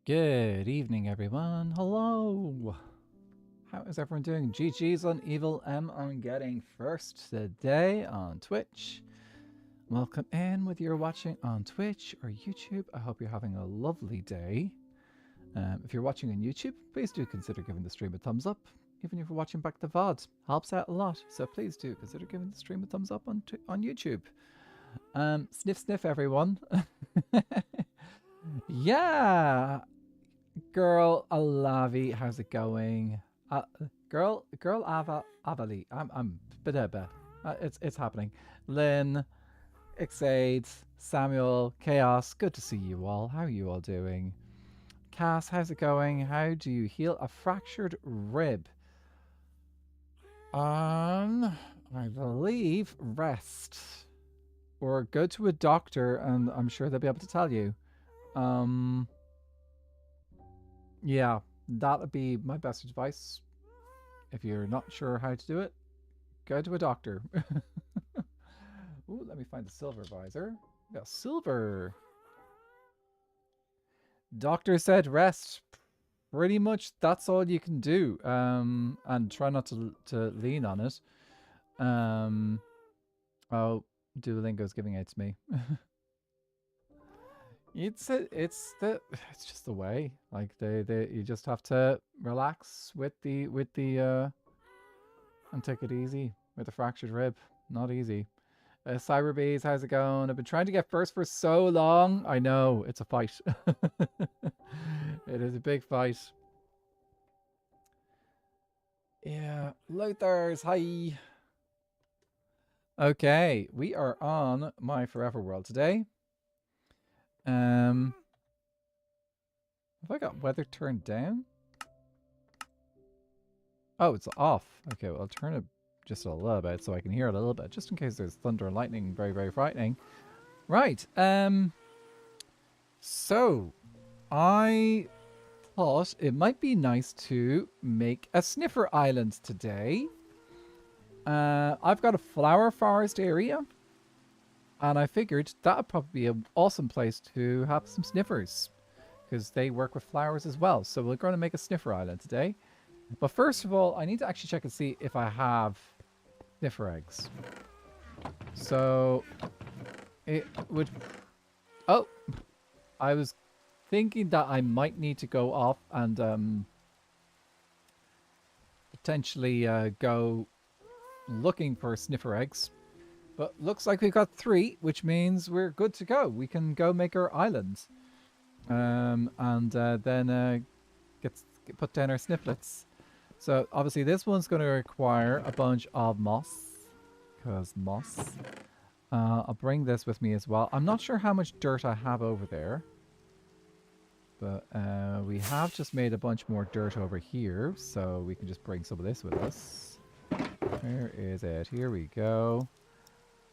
Good evening, everyone. Hello. How is everyone doing? GG's on Evil M on getting first today on Twitch. Welcome in whether you're watching on Twitch or YouTube. I hope you're having a lovely day. If you're watching on YouTube, please do consider giving the stream a thumbs up. Even if you're watching back the VOD, helps out a lot. So please do consider giving the stream a thumbs up on YouTube. Sniff, sniff, everyone. Yeah. Girl Alavi, how's it going? Girl Avali. I'm Badeba. It's happening. Lynn, Ixade, Samuel, Chaos. Good to see you all. How are you all doing? Cass, how's it going? How do you heal a fractured rib? I believe rest. Or go to a doctor and I'm sure they'll be able to tell you. Yeah, that would be my best advice. If you're not sure how to do it, go to a doctor. Ooh, let me find the silver visor. Yeah, silver. Doctor said rest. Pretty much that's all you can do. And try not to lean on it. Oh, Duolingo's giving it to me. It's just the way. Like you just have to relax with the and take it easy with a fractured rib. Not easy. Cyberbees, how's it going? I've been trying to get first for so long. I know it's a fight. It is a big fight. Yeah, Lothars, hi. Okay, we are on my Forever World today. Have I got weather turned down? Oh, it's off. Okay, well, I'll turn it just a little bit so I can hear it a little bit, just in case there's thunder and lightning. Very, very frightening. Right. So, I thought it might be nice to make a Sniffer Island today. I've got a flower forest area. And I figured that would probably be an awesome place to have some sniffers. Because they work with flowers as well. So we're going to make a sniffer island today. But first of all, I need to actually check and see if I have sniffer eggs. So it would... Oh! I was thinking that I might need to go off and potentially go looking for sniffer eggs. But looks like we've got 3, which means we're good to go. We can go make our island. And then get put down our snifflets. So obviously this one's going to require a bunch of moss. Because moss. I'll bring this with me as well. I'm not sure how much dirt I have over there. But we have just made a bunch more dirt over here. So we can just bring some of this with us. Where is it? Here we go.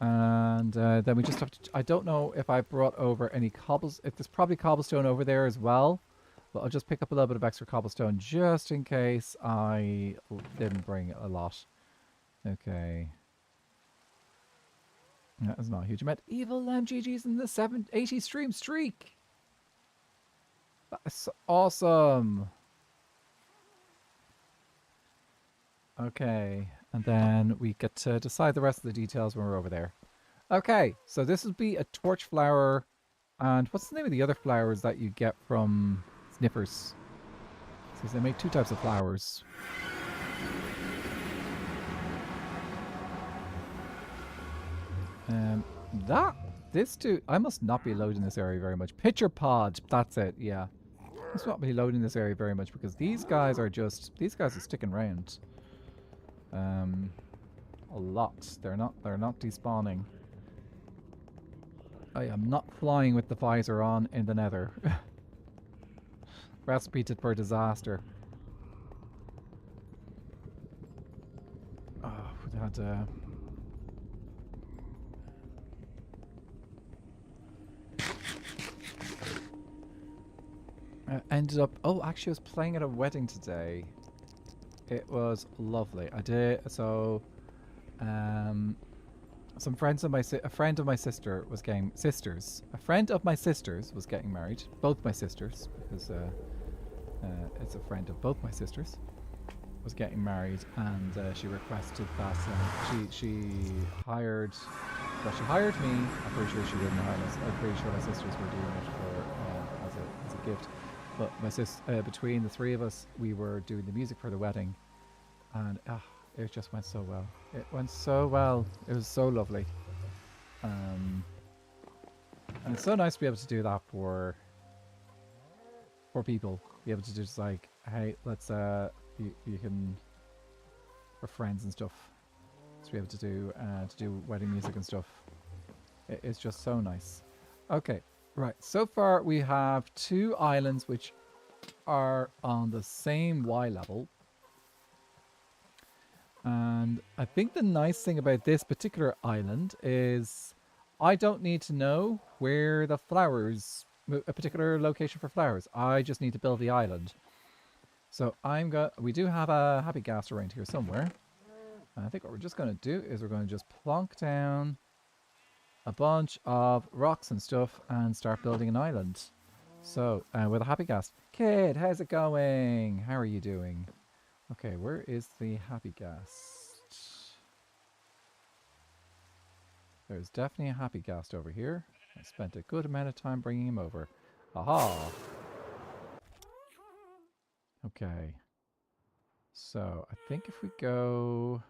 And then we just have to... I don't know if I brought over any cobbles... If there's probably cobblestone over there as well. But I'll just pick up a little bit of extra cobblestone just in case I didn't bring a lot. Okay. That is not a huge amount. Evil MGG's in the 780 stream streak! That's awesome! Okay. And then we get to decide the rest of the details when we're over there. Okay, so this would be a torch flower. And what's the name of the other flowers that you get from sniffers? Because they make 2 types of flowers. I must not be loading this area very much. Pitcher pod, that's it, yeah. I must not be loading this area very much because these guys are sticking around. A lot. They're not despawning. I am not flying with the visor on in the nether. Recipe for disaster. Oh, we had ended up... Oh, actually I was playing at a wedding today. It was lovely. I did... So... some friends of my a friend of my sister was getting sisters. A friend of my sisters was getting married. Both my sisters, because it's a friend of both my sisters, was getting married, and she requested that she hired. Well, she hired me. I'm pretty sure she didn't hire us. I'm pretty sure my sisters were doing it for as a gift. But my between the three of us, we were doing the music for the wedding, and it just went so well. It went so well. It was so lovely. And it's so nice to be able to do that for people. Be able to just like, hey, let's you can, for friends and stuff, to be able to do wedding music and stuff. It's just so nice. Okay, right. So far we have 2 islands which are on the same Y level. And I think the nice thing about this particular island is I don't need to know where the flowers, a particular location for flowers. I just need to build the island. So we do have a happy gas around here somewhere. And I think what we're just going to do is we're going to just plonk down a bunch of rocks and stuff and start building an island. So, with a happy gas. Kid, how's it going? How are you doing? Okay, where is the happy gas? There's definitely a happy gas over here. I spent a good amount of time bringing him over. Aha! Okay. So, I think if we go...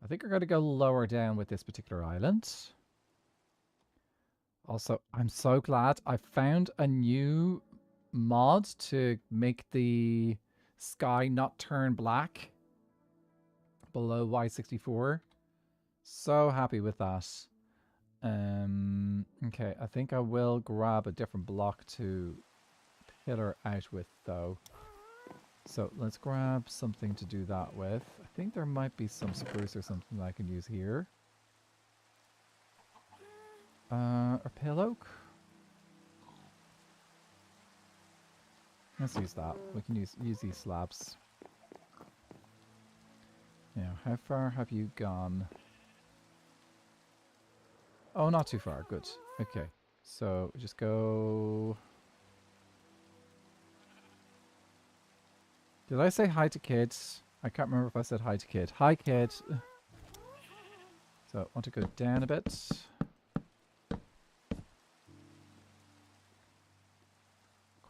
I think we're going to go lower down with this particular island. Also, I'm so glad I found a new mod to make the sky not turn black below Y64. So happy with that. Okay, I think I will grab a different block to pillar out with though. So let's grab something to do that with. I think there might be some spruce or something that I can use here. Or pale oak? Let's use that. We can use these slabs. Now, how far have you gone? Oh, not too far. Good. Okay. So, just go... Did I say hi to kids? I can't remember if I said hi to kid. Hi, kid. So, I want to go down a bit.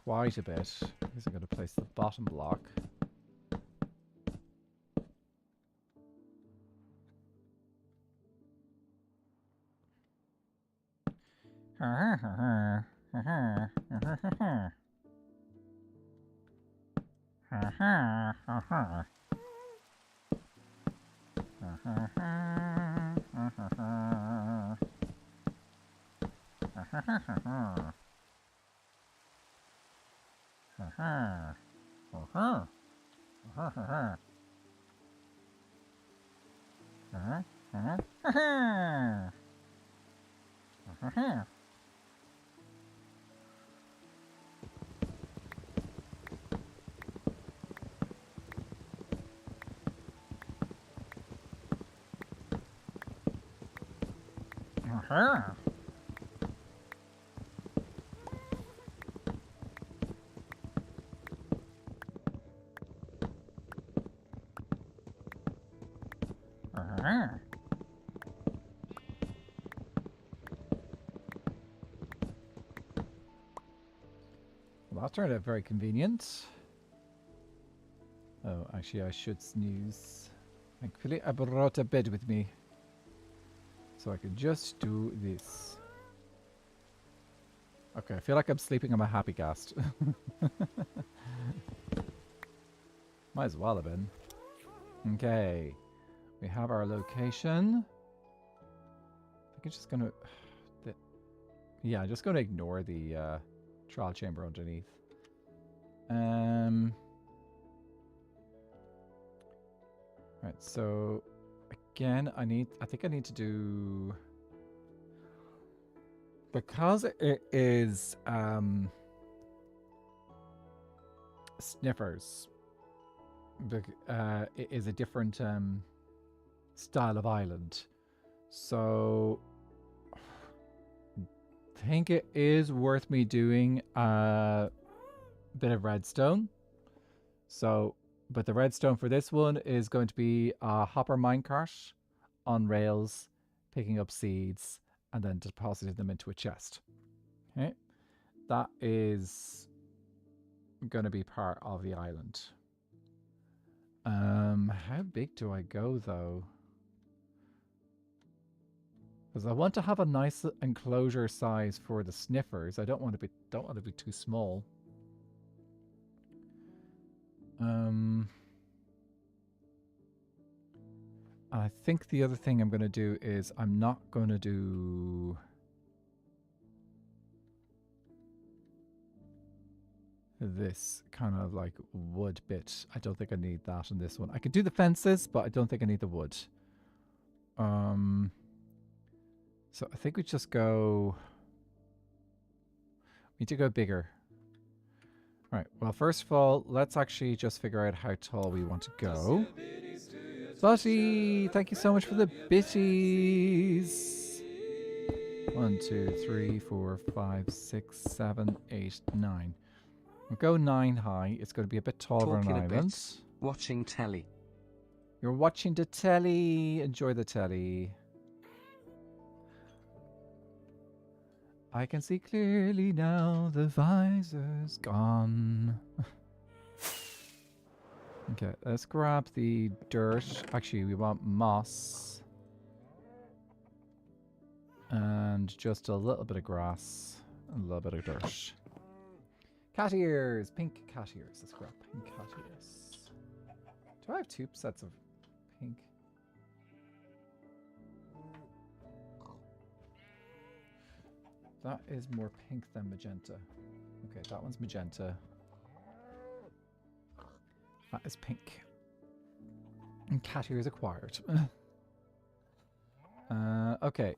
Quite a bit. Because I'm going to place the bottom block. Well, that turned out very convenient. Oh, actually, I should snooze. Thankfully, I brought a bed with me. So I can just do this. Okay, I feel like I'm sleeping on my happy ghast. Might as well have been. Okay. We have our location. I think it's just gonna... yeah, I'm just gonna ignore the trial chamber underneath. Right, so again, I think I need to do, because it is Sniffers. It is a different style of island. So I think it is worth me doing a bit of redstone. So, but the redstone for this one is going to be a hopper minecart on rails, picking up seeds and then depositing them into a chest. Okay, that is going to be part of the island. How big do I go though? Because I want to have a nice enclosure size for the sniffers. I don't want to be too small. I think the other thing I'm going to do is I'm not going to do this kind of like wood bit. I don't think I need that in this one. I could do the fences, but I don't think I need the wood. So I think we just go... We need to go bigger. Alright, well first of all, let's actually just figure out how tall we want to go. Slotty, thank you so much for the bitties. 1, 2, 3, 4, 5, 6, 7, 8, 9. We'll go 9 high. It's going to be a bit taller on an island. Watching telly. You're watching the telly. Enjoy the telly. I can see clearly now, the visor's gone. Okay, let's grab the dirt. Actually, we want moss. And just a little bit of grass. And a little bit of dirt. Cat ears! Pink cat ears. Let's grab pink cat ears. Do I have 2 sets of pink? That is more pink than magenta. Okay, that one's magenta. That is pink. And cat ears acquired. Okay.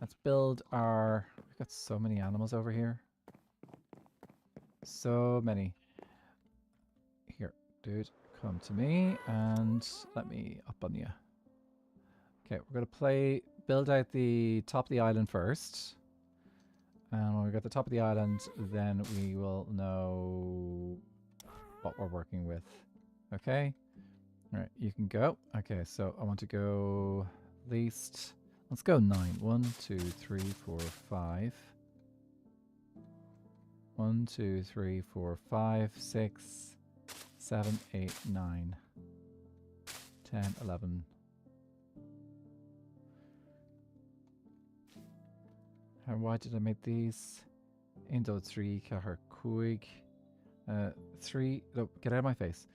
Let's build our... We've got so many animals over here. So many. Here, dude. Come to me and let me up on you. Okay, we're going to build out the top of the island first. And when we get the top of the island, then we will know what we're working with. Okay? Alright, you can go. Okay, so I want to go at least... Let's go 9. 1, 2, 3, 4, 5. 1, 2, 3, 4, 5, 6... 7, 8, 9, 10, 11. How wide did I make these? Indo 3, Kahar Kuig. 3, no, get out of my face.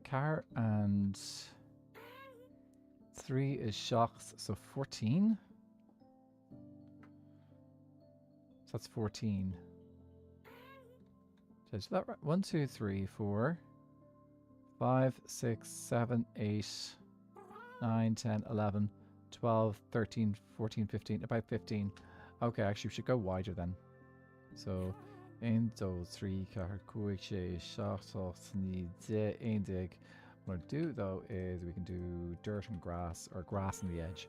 Car and 3 is shocks, so 14. So that's 14. Is that right? 1, 2, 3, 4. 5, 6, 7, 8, 9, 10, 11, 12, 13, 14, 15, about 15. Okay, actually we should go wider then. So, 1, 2, 3, 4, 5, 6, 7, 8, 9, 10. What I'll do though is we can do dirt and grass, or grass on the edge.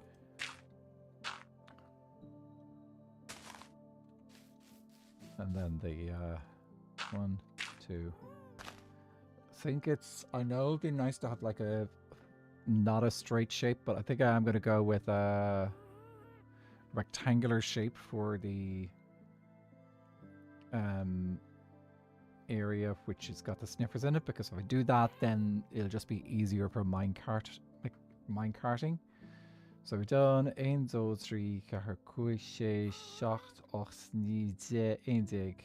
And then the 1, 2. I know it'd be nice to have like not a straight shape, but I think I'm going to go with a rectangular shape for the area which has got the sniffers in it, because if I do that, then it'll just be easier for minecarting. So we've done 1, 2, 3, 4, 5, 6, 7, 8, 9, 10.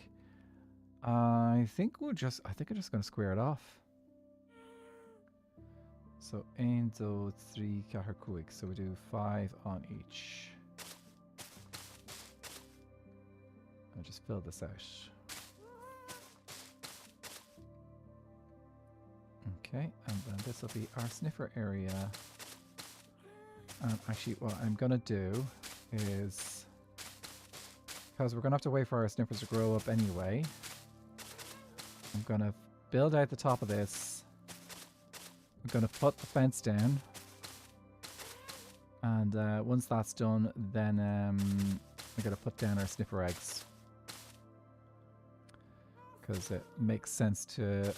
I think I'm just going to square it off. So 1, 2, 3, 4, 5. So we do 5 on each. I'll just fill this out. Okay, and then this will be our sniffer area. And actually, what I'm going to do is because we're going to have to wait for our sniffers to grow up anyway, I'm going to build out the top of this. I'm going to put the fence down. And once that's done, then we're going to put down our sniffer eggs. Because it makes sense to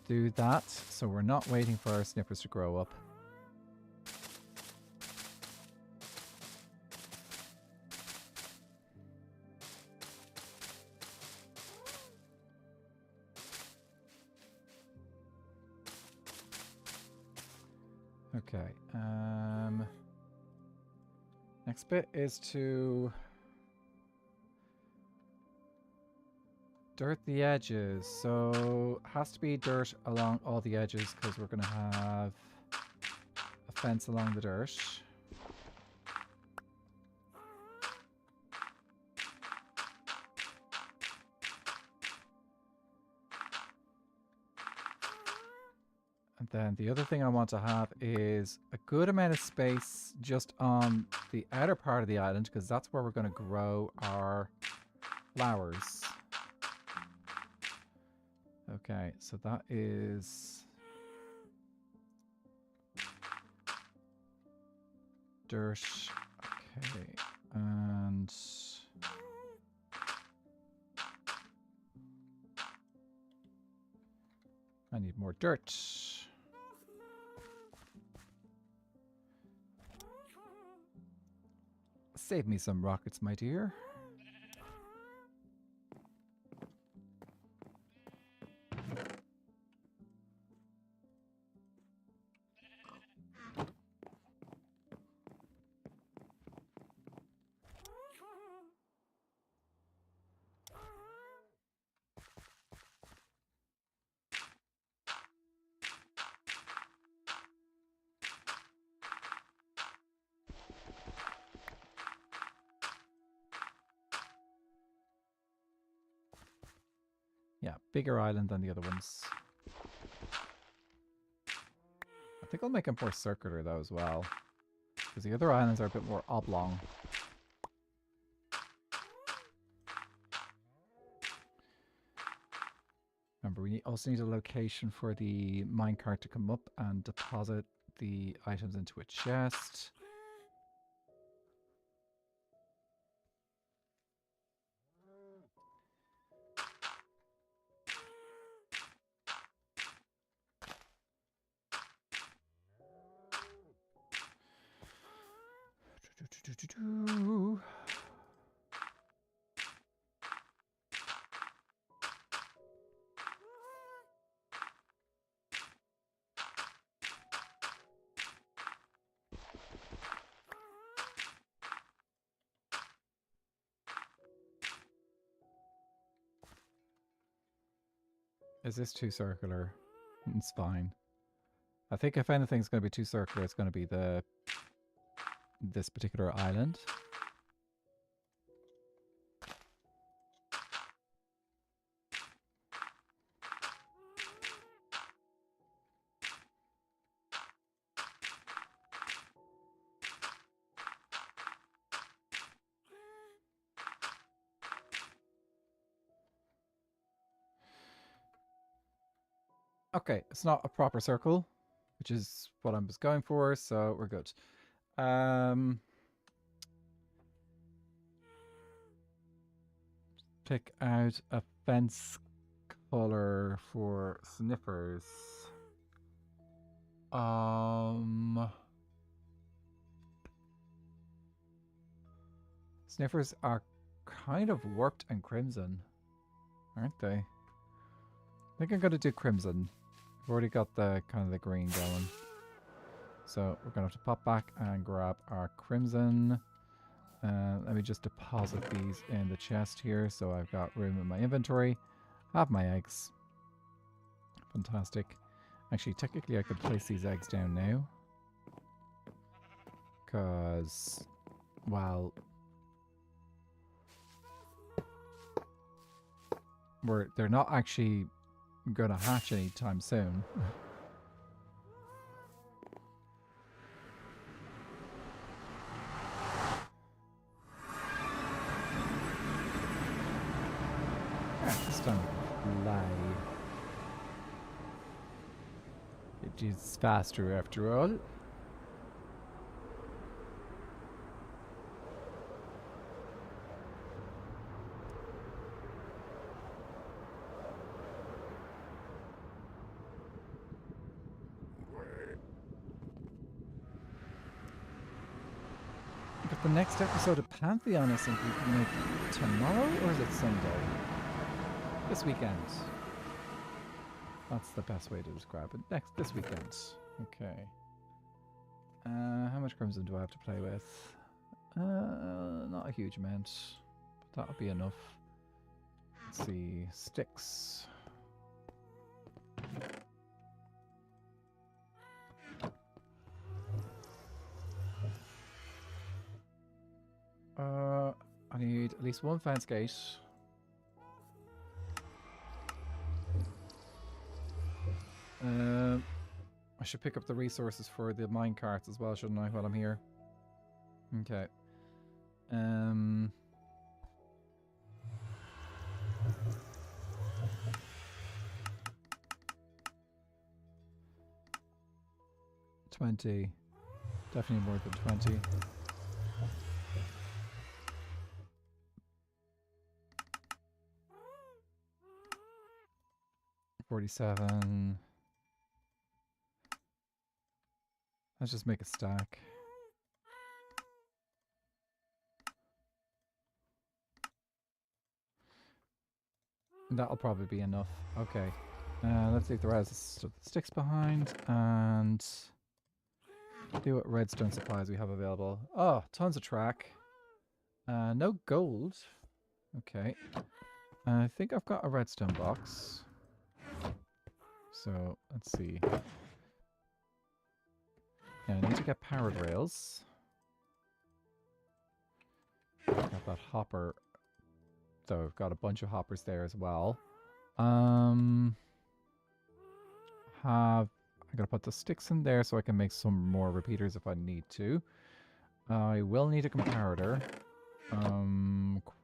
do that. So we're not waiting for our sniffers to grow up. Okay. Next bit is to dirt the edges. So it has to be dirt along all the edges because we're going to have a fence along the dirt. And then the other thing I want to have is a good amount of space just on the outer part of the island because that's where we're going to grow our flowers. Okay, so that is dirt. Okay, and I need more dirt. Save me some rockets, my dear. Yeah, bigger island than the other ones. I think I'll make them more circular though as well. Because the other islands are a bit more oblong. Remember, we also need a location for the minecart to come up and deposit the items into a chest. Is this too circular? It's fine. I think if anything's going to be too circular, it's going to be this particular island. Okay, it's not a proper circle, which is what I was going for, so we're good. Pick out a fence color for sniffers. Sniffers are kind of warped and crimson, aren't they? I think I'm gonna do crimson. I've already got the kind of the green going. So we're gonna have to pop back and grab our crimson. Let me just deposit these in the chest here so I've got room in my inventory. I have my eggs. Fantastic. Actually, technically I could place these eggs down now. Because, well, they're not actually gonna hatch anytime soon. This time fly. It is faster after all. But the next episode of Pantheon, I think we can make tomorrow, or is it Sunday? This weekend. That's the best way to describe it. This weekend. Okay. How much crimson do I have to play with? Not a huge amount. But that'll be enough. Let's see. Sticks. I need at least one fence gate. I should pick up the resources for the mine carts as well, shouldn't I, while I'm here? Okay. 20. Definitely more than 20. $47. Let's just make a stack. That'll probably be enough. Okay. Let's leave the rest of the sticks behind and see what redstone supplies we have available. Oh, tons of track. No gold. Okay. I think I've got a redstone box. So, let's see. Yeah, I need to get powered rails. Got that hopper. So I've got a bunch of hoppers there as well. I'm gonna put the sticks in there so I can make some more repeaters if I need to. I will need a comparator.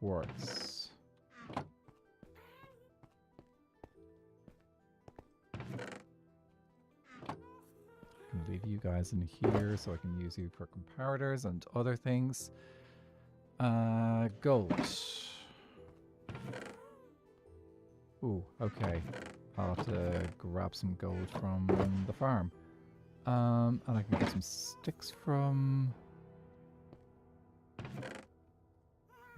Quartz. I'm gonna leave you guys in here so I can use you for comparators and other things. Gold. Ooh, okay. I'll have to grab some gold from the farm. And I can get some sticks from...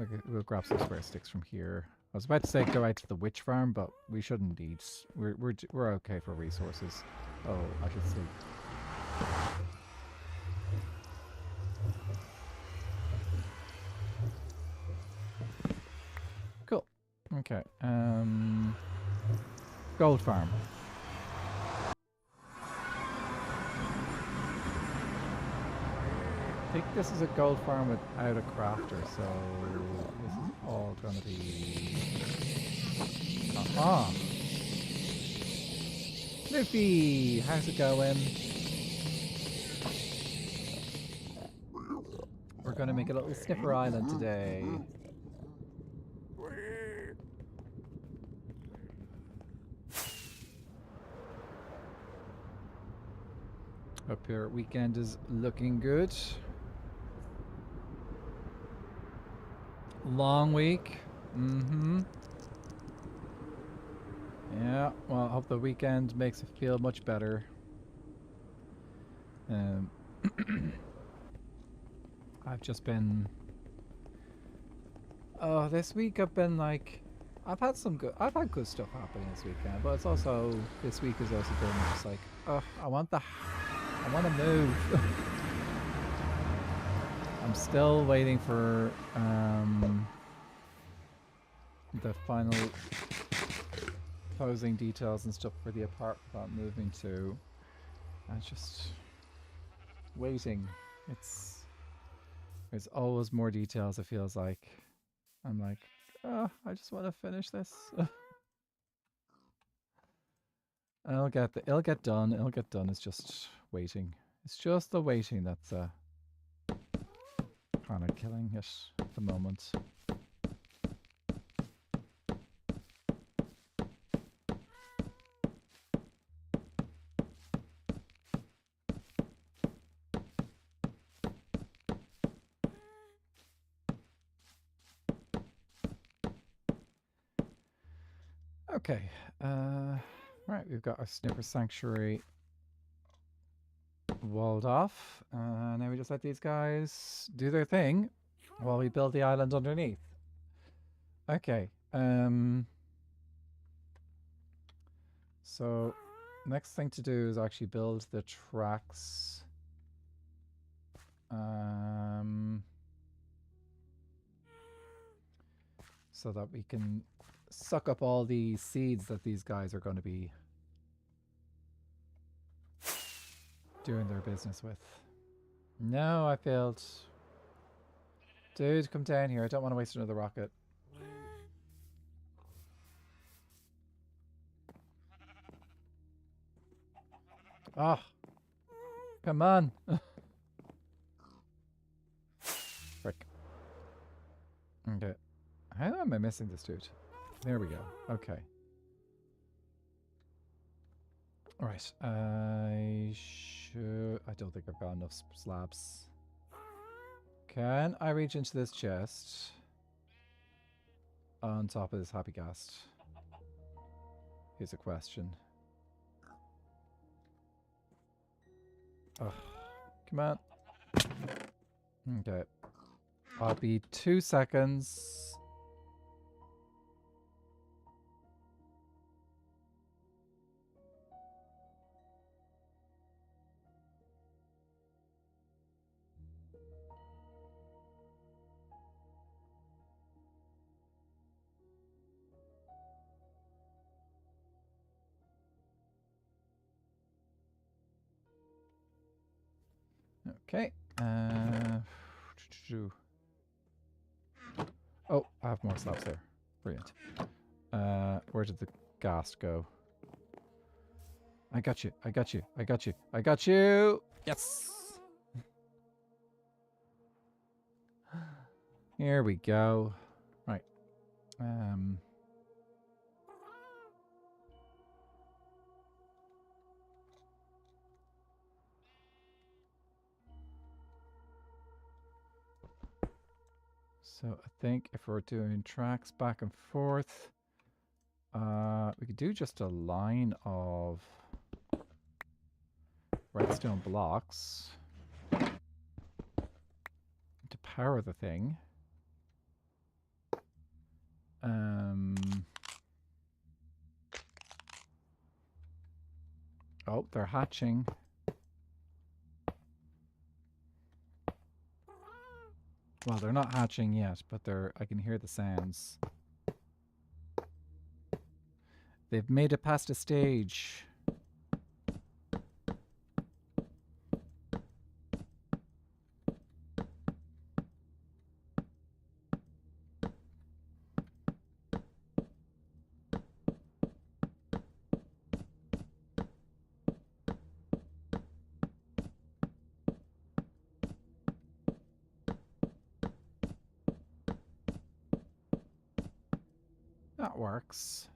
Okay, we'll grab some square sticks from here. I was about to say go out to the witch farm, but we shouldn't need. We're okay for resources. Oh, I should sleep. Cool. Okay. Gold farm. I think this is a gold farm without a crafter, so this is all going to be... Aha! Sniffy! How's it going? We're going to make a little Sniffer Island today. Hope your weekend is looking good. Long week. Mm-hmm. Yeah, well, I hope the weekend makes it feel much better. I've just been... Oh, this week I've been like... I've had good stuff happening this weekend, but it's also... This week has also been just like, oh, I want to move. I'm still waiting for the final closing details and stuff for the apartment I'm moving to. I'm just waiting. There's always more details, it feels like. I'm like, oh, I just want to finish this. It'll get done. It'll get done. It's just waiting. It's just the waiting that's kind of killing it at the moment. Okay. Right, we've got our Sniffer Sanctuary walled off. Now we just let these guys do their thing while we build the island underneath. Okay. So next thing to do is actually build the tracks. So that we can suck up all the seeds that these guys are going to be doing their business with. No, I failed. Dude, come down here. I don't want to waste another rocket. Ah, oh, come on. Frick. Okay. How am I missing this dude? There we go. Okay. Alright. I don't think I've got enough slabs. Can I reach into this chest? On top of this happy ghast? Here's a question. Oh, come on. Okay. I'll be 2 seconds. Okay. Oh, I have more slabs there. Brilliant. Where did the ghast go? I got you. I got you. I got you. I got you. Yes. Here we go. Right. So I think if we're doing tracks back and forth, we could do just a line of redstone blocks to power the thing. Oh, they're hatching. Well, they're not hatching yet, but I can hear the sounds. They've made it past a stage. That works.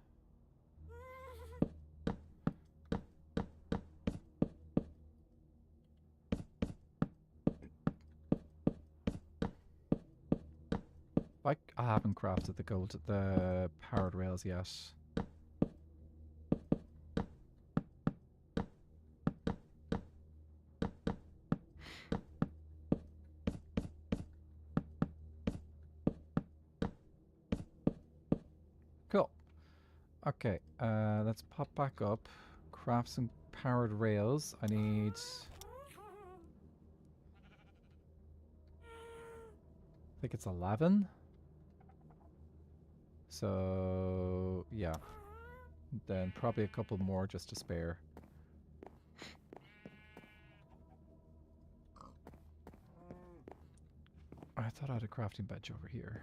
Like, I haven't crafted the powered rails yet. Cool. Okay, let's pop back up. Craft some powered rails. I need... I think it's 11. So, yeah. Then probably a couple more just to spare. I thought I had a crafting bench over here.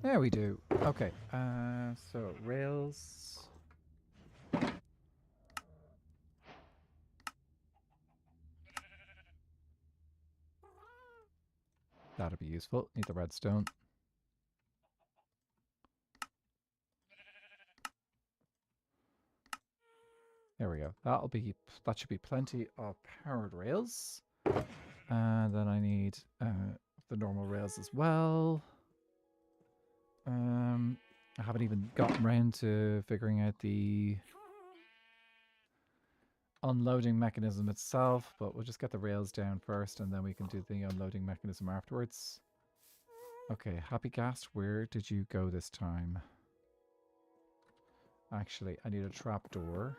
There we do. Okay, so rails. That'll be useful. Need the redstone. There we go. That should be plenty of powered rails. Then I need the normal rails as well. I haven't even gotten around to figuring out the unloading mechanism itself, but we'll just get the rails down first and then we can do the unloading mechanism afterwards. Okay, Happy Ghast, where did you go this time? Actually, I need a trapdoor.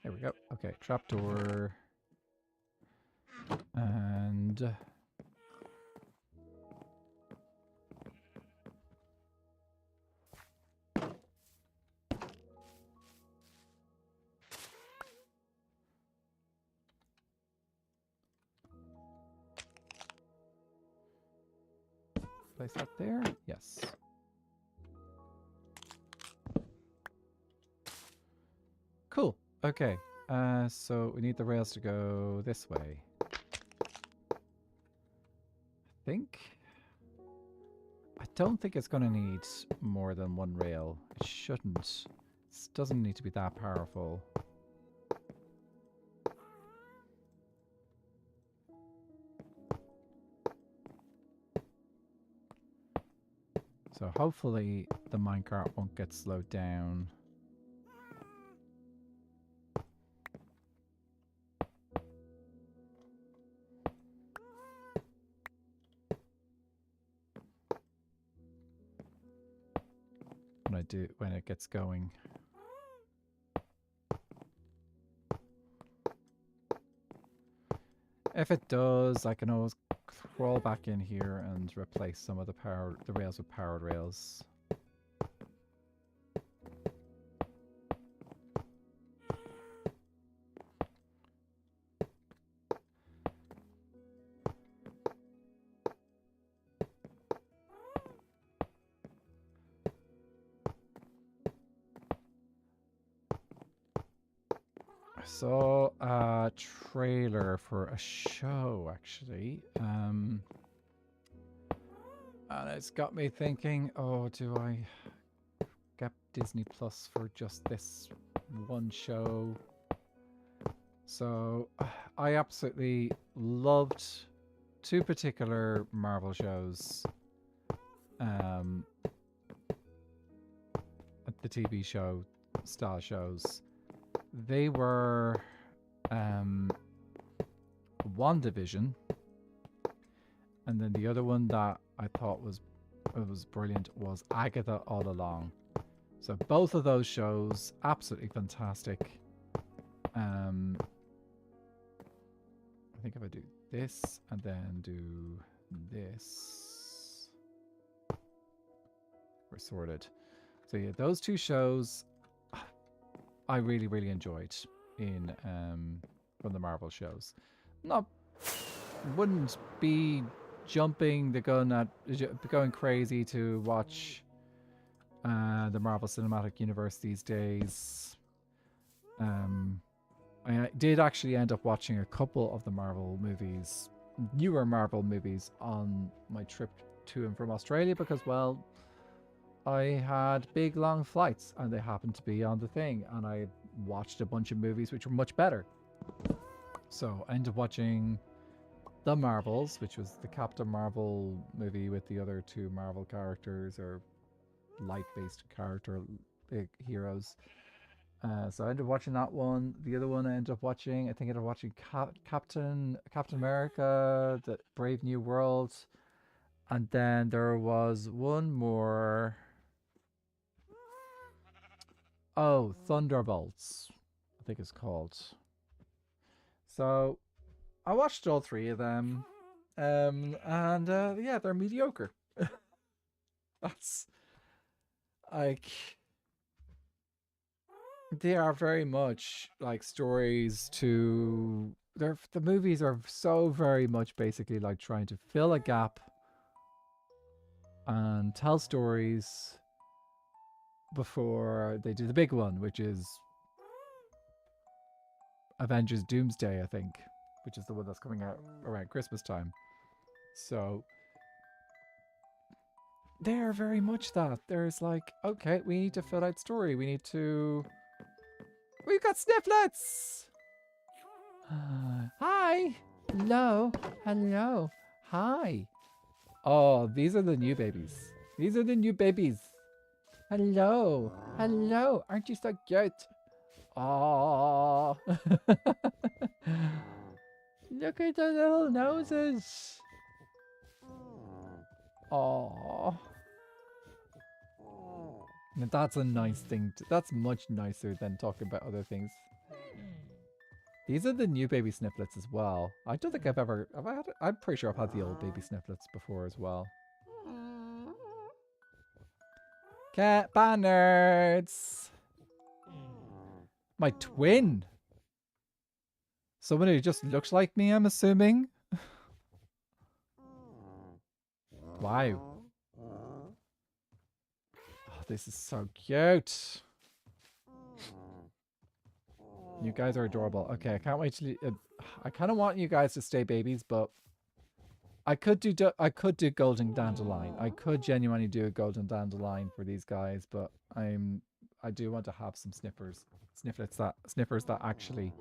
There we go. Okay, trapdoor. And place that there? Yes. Cool. Okay. So we need the rails to go this way. I think. I don't think it's going to need more than one rail. It shouldn't. It doesn't need to be that powerful. So hopefully the minecart won't get slowed down. When it gets going. If it does, I can always crawl back in here and replace some of the rails with powered rails. I saw a trailer for a show, actually. And it's got me thinking, oh, do I get Disney Plus for just this one show? So I absolutely loved two particular Marvel shows. The TV show style shows. They were WandaVision, and then the other one that I thought was brilliant was Agatha All Along. So both of those shows absolutely fantastic. I think if I do this and then do this, we're sorted. So yeah, those two shows I really, really enjoyed in from the Marvel shows. Wouldn't be jumping the gun at going crazy to watch the Marvel Cinematic Universe these days. I did actually end up watching a couple of the Marvel movies, newer Marvel movies, on my trip to and from Australia because, well, I had big long flights and they happened to be on the thing, and I watched a bunch of movies which were much better. So I ended up watching The Marvels, which was the Captain Marvel movie with the other two Marvel characters, or light-based character heroes. So I ended up watching that one. The other one I ended up watching, I think I ended up watching Captain America, The Brave New World. And then there was one more. Oh, Thunderbolts, I think it's called. So I watched all three of them. And yeah, they're mediocre. That's like, they are very much like stories to the movies are so very much basically like trying to fill a gap and tell stories before they do the big one, which is Avengers Doomsday, I think, which is the one that's coming out around Christmas time. So they're very much that. There's like, okay, we need to fill out story. We need to... We've got Snifflets! Hi! Hello! Hello! Hi! Oh, these are the new babies. These are the new babies. Hello! Hello! Aren't you so cute? Oh! Look at the little noses! Oh! That's a nice thing. That's much nicer than talking about other things. These are the new baby Snifflets as well. I don't think I've ever... Have I had it? I'm pretty sure I've had the old baby Snifflets before as well. Cat Banners! My twin! Someone who just looks like me, I'm assuming? Wow. Oh, this is so cute. You guys are adorable. Okay, I can't wait to... I kind of want you guys to stay babies, but... I could do golden dandelion. I could genuinely do a golden dandelion for these guys, but I do want to have some sniffers that actually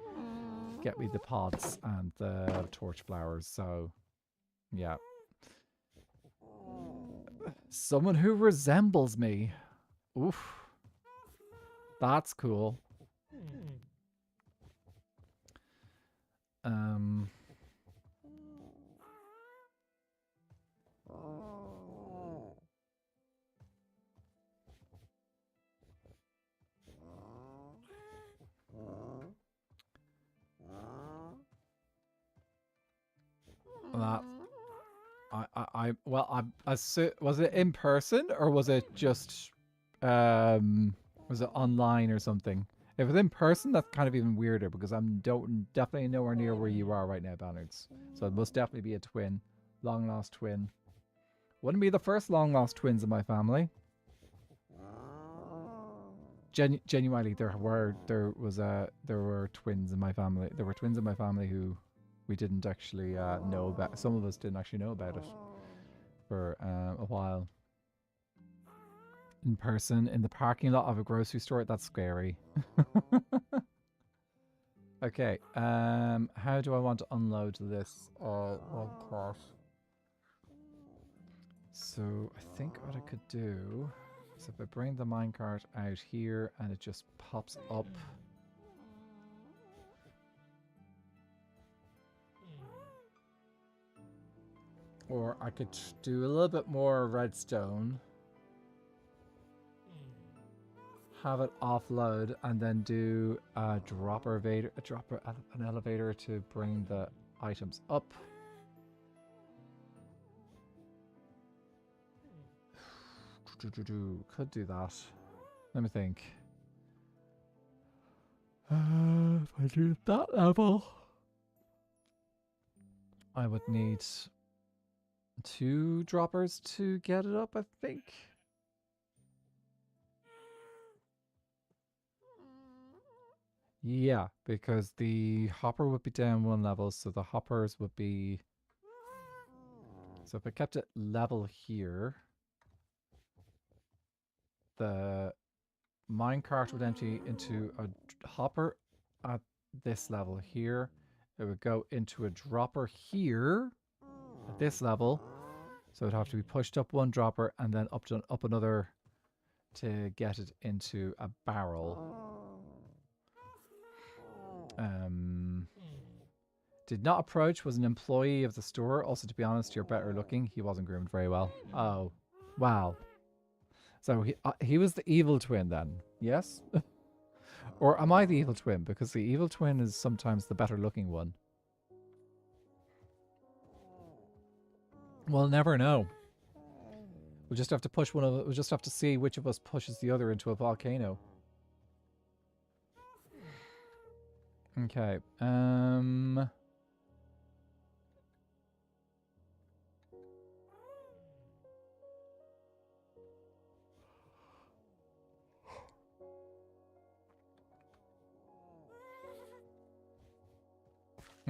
get me the pods and the torch flowers. So yeah, someone who resembles me. Oof, that's cool. That was it in person or was it just was it online or something? If it's in person, that's kind of even weirder because I'm definitely nowhere near where you are right now, Bannards. So it must definitely be a twin, long lost twin. Wouldn't be the first long lost twins in my family. Genuinely, there were twins in my family. There were twins in my family who we didn't actually know about. Some of us didn't actually know about it for a while. In person, in the parking lot of a grocery store, that's scary. Okay, how do I want to unload this one cart? So I think what I could do is if I bring the minecart out here and it just pops up. Or I could do a little bit more redstone. Have it offload and then do an elevator to bring the items up. Could do that. Let me think. If I do that level, I would need 2 droppers to get it up, I think. Yeah, because the hopper would be down 1 level, so the hoppers would be... So if I kept it level here, the minecart would empty into a hopper at this level here. It would go into a dropper here at this level. So it'd have to be pushed up 1 dropper and then up another to get it into a barrel. Did not approach, was an employee of the store. Also, to be honest, you're better looking. He wasn't groomed very well. Oh, wow. So he was the evil twin then, yes? Or am I the evil twin? Because the evil twin is sometimes the better looking one. We'll never know. We'll just have to push one of it. We'll just have to see which of us pushes the other into a volcano. Okay.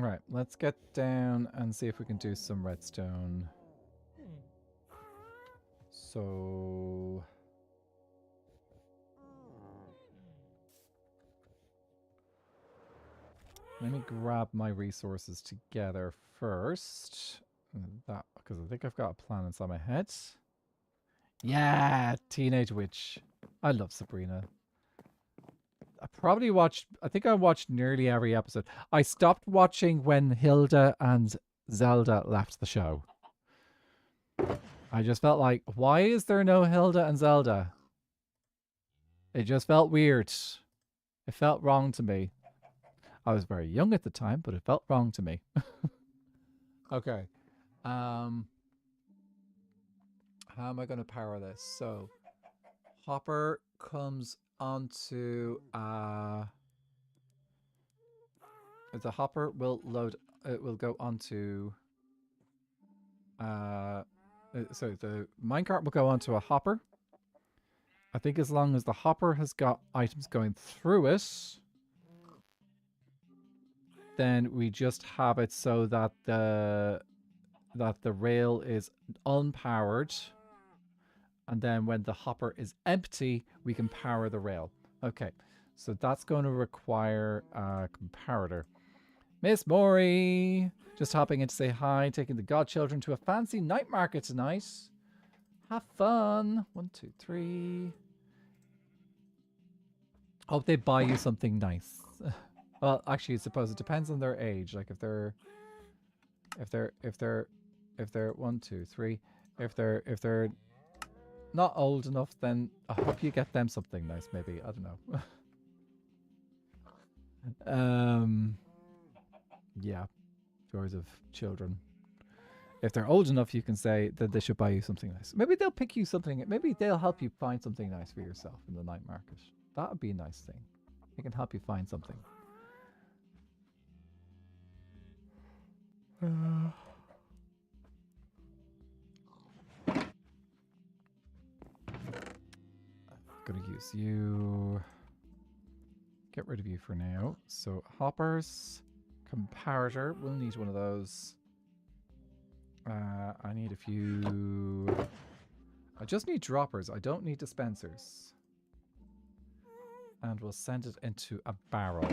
Right, let's get down and see if we can do some redstone. So... let me grab my resources together first. That, because I think I've got a plan inside my head. Yeah, Teenage Witch. I love Sabrina. I think I watched nearly every episode. I stopped watching when Hilda and Zelda left the show. I just felt like, why is there no Hilda and Zelda? It just felt weird. It felt wrong to me. I was very young at the time, but it felt wrong to me. Okay. How am I going to power this? So, hopper comes onto the hopper will load. It will go onto. So the minecart will go onto a hopper. I think as long as the hopper has got items going through it, then we just have it so that the rail is unpowered, and then when the hopper is empty, we can power the rail. Okay, so that's going to require a comparator. Miss Maury, just hopping in to say hi, taking the godchildren to a fancy night market tonight. Have fun. 1, 2, 3. Hope they buy you something nice. Well, actually, I suppose it depends on their age. Like if they're 1, 2, 3, if they're not old enough, then I hope you get them something nice. Maybe, I don't know. Yeah, joys of children. If they're old enough, you can say that they should buy you something nice. Maybe they'll pick you something. Maybe they'll help you find something nice for yourself in the night market. That would be a nice thing. They can help you find something. I'm gonna use you. Get rid of you for now. So hoppers, comparator. We'll need one of those. I need a few. I just need droppers. I don't need dispensers. And we'll send it into a barrel.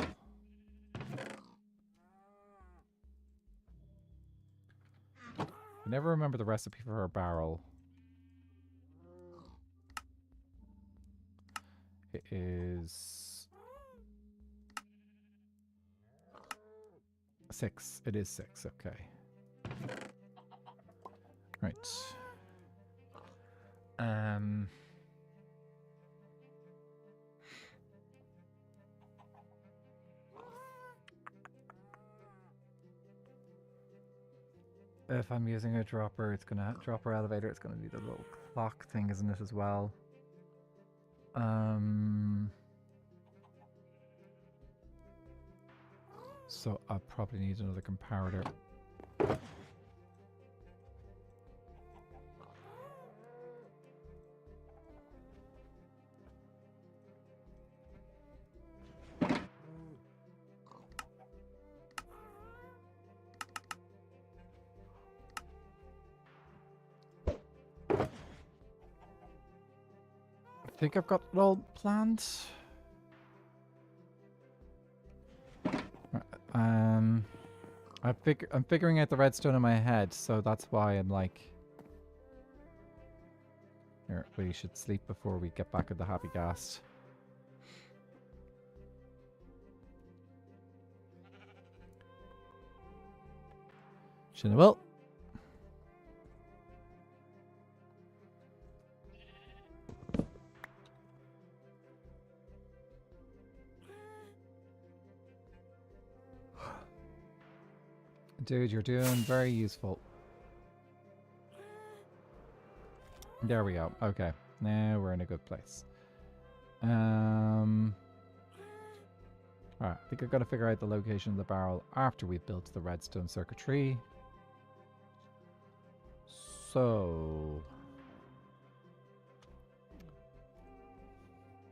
I never remember the recipe for a barrel. It is 6. It is 6. Okay. Right. If I'm using a dropper, it's gonna dropper elevator. It's gonna need a little clock thing, isn't it, as well? So I'll probably need another comparator. I think I've got it all planned. I'm figuring out the redstone in my head, so that's why I'm like, here, we should sleep before we get back at the Happy Ghast. Will. Dude, you're doing very useful. There we go. Okay. Now we're in a good place. Alright, I think I've got to figure out the location of the barrel after we've built the redstone circuitry. So...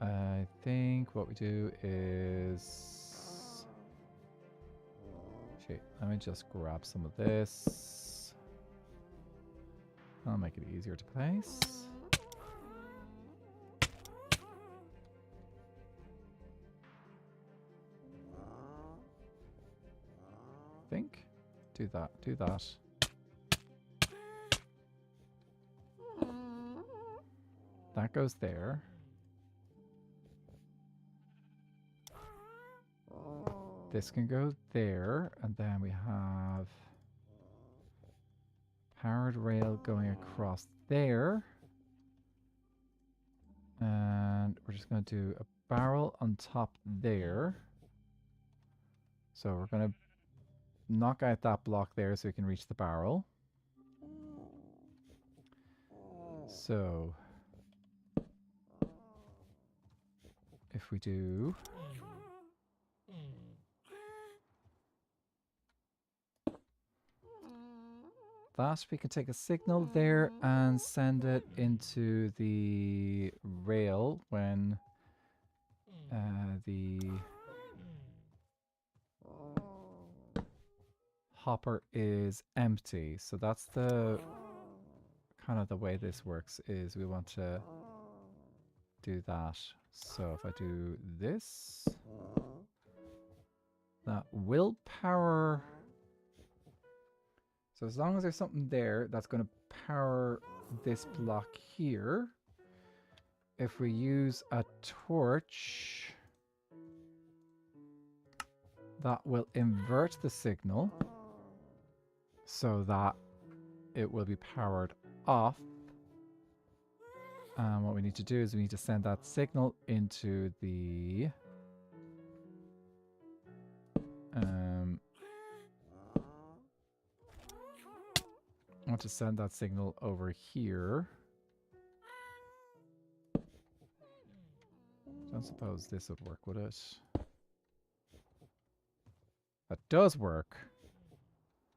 I think what we do is... Shit. let me just grab some of this. I'll make it easier to place. Think. Do that. Do that. That goes there. This can go there, and then we have powered rail going across there. And we're just going to do a barrel on top there. So we're going to knock out that block there so we can reach the barrel. So if we do that, we can take a signal there and send it into the rail when the hopper is empty. So that's the kind of the way this works, is we want to do that. So if I do this, that will power. So as long as there's something there, that's going to power this block here. If we use a torch, that will invert the signal so that it will be powered off. And what we need to do is we need to send that signal into the I want to send that signal over here. Don't suppose this would work, would it? That does work.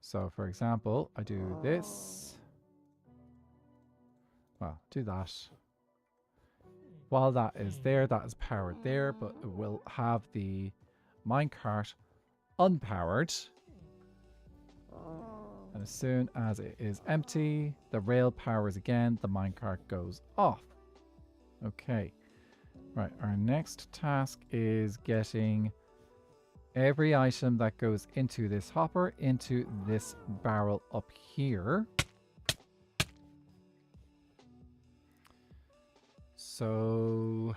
So for example, I do this. Well, do that. While that is there, that is powered there, but it will have the minecart unpowered. And as soon as it is empty, the rail powers again, the minecart goes off. Okay. Right, our next task is getting every item that goes into this hopper into this barrel up here. So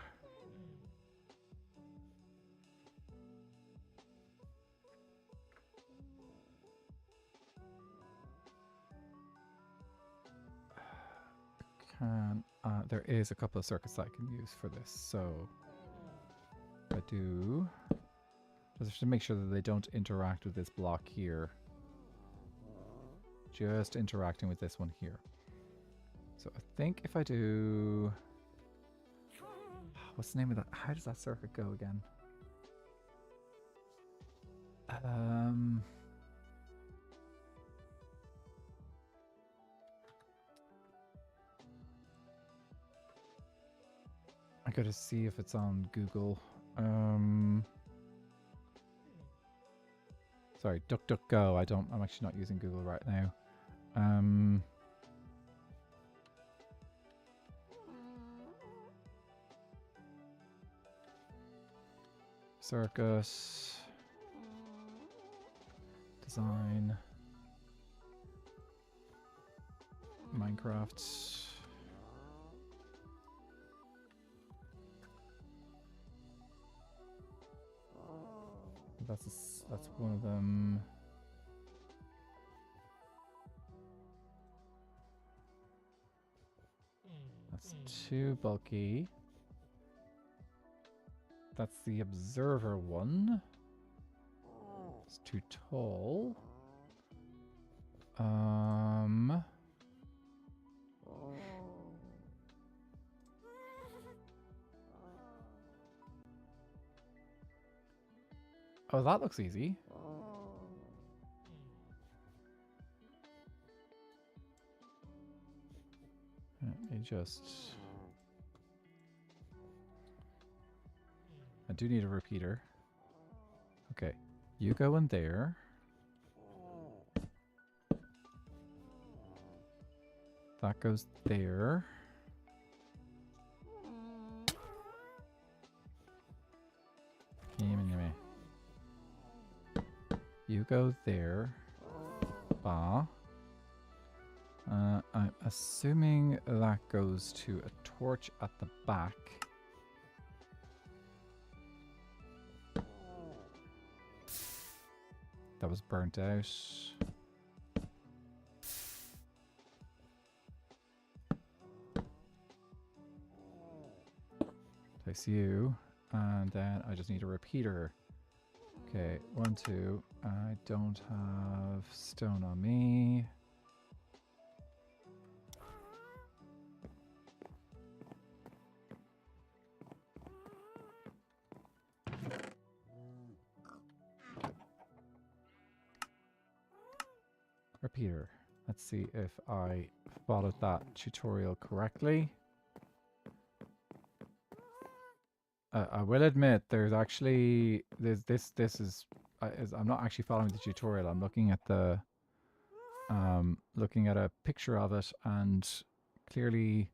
there is a couple of circuits that I can use for this. So I do just to make sure that they don't interact with this block here. Just interacting with this one here. So I think if I do, what's the name of that? How does that circuit go again? I gotta see if it's on Google. Sorry, DuckDuckGo. I'm actually not using Google right now. Circus. Design. Minecraft. That's one of them. That's too bulky. That's the observer one. It's too tall. Oh, that looks easy. Let me just... I do need a repeater. Okay, you go in there. That goes there. You go there. Bah. I'm assuming that goes to a torch at the back. That was burnt out. Place you. And then I just need a repeater. Okay, 1, 2. I don't have stone on me. Repeater. Let's see if I followed that tutorial correctly. I will admit, there's actually this is I'm not actually following the tutorial. I'm looking at the looking at a picture of it, and clearly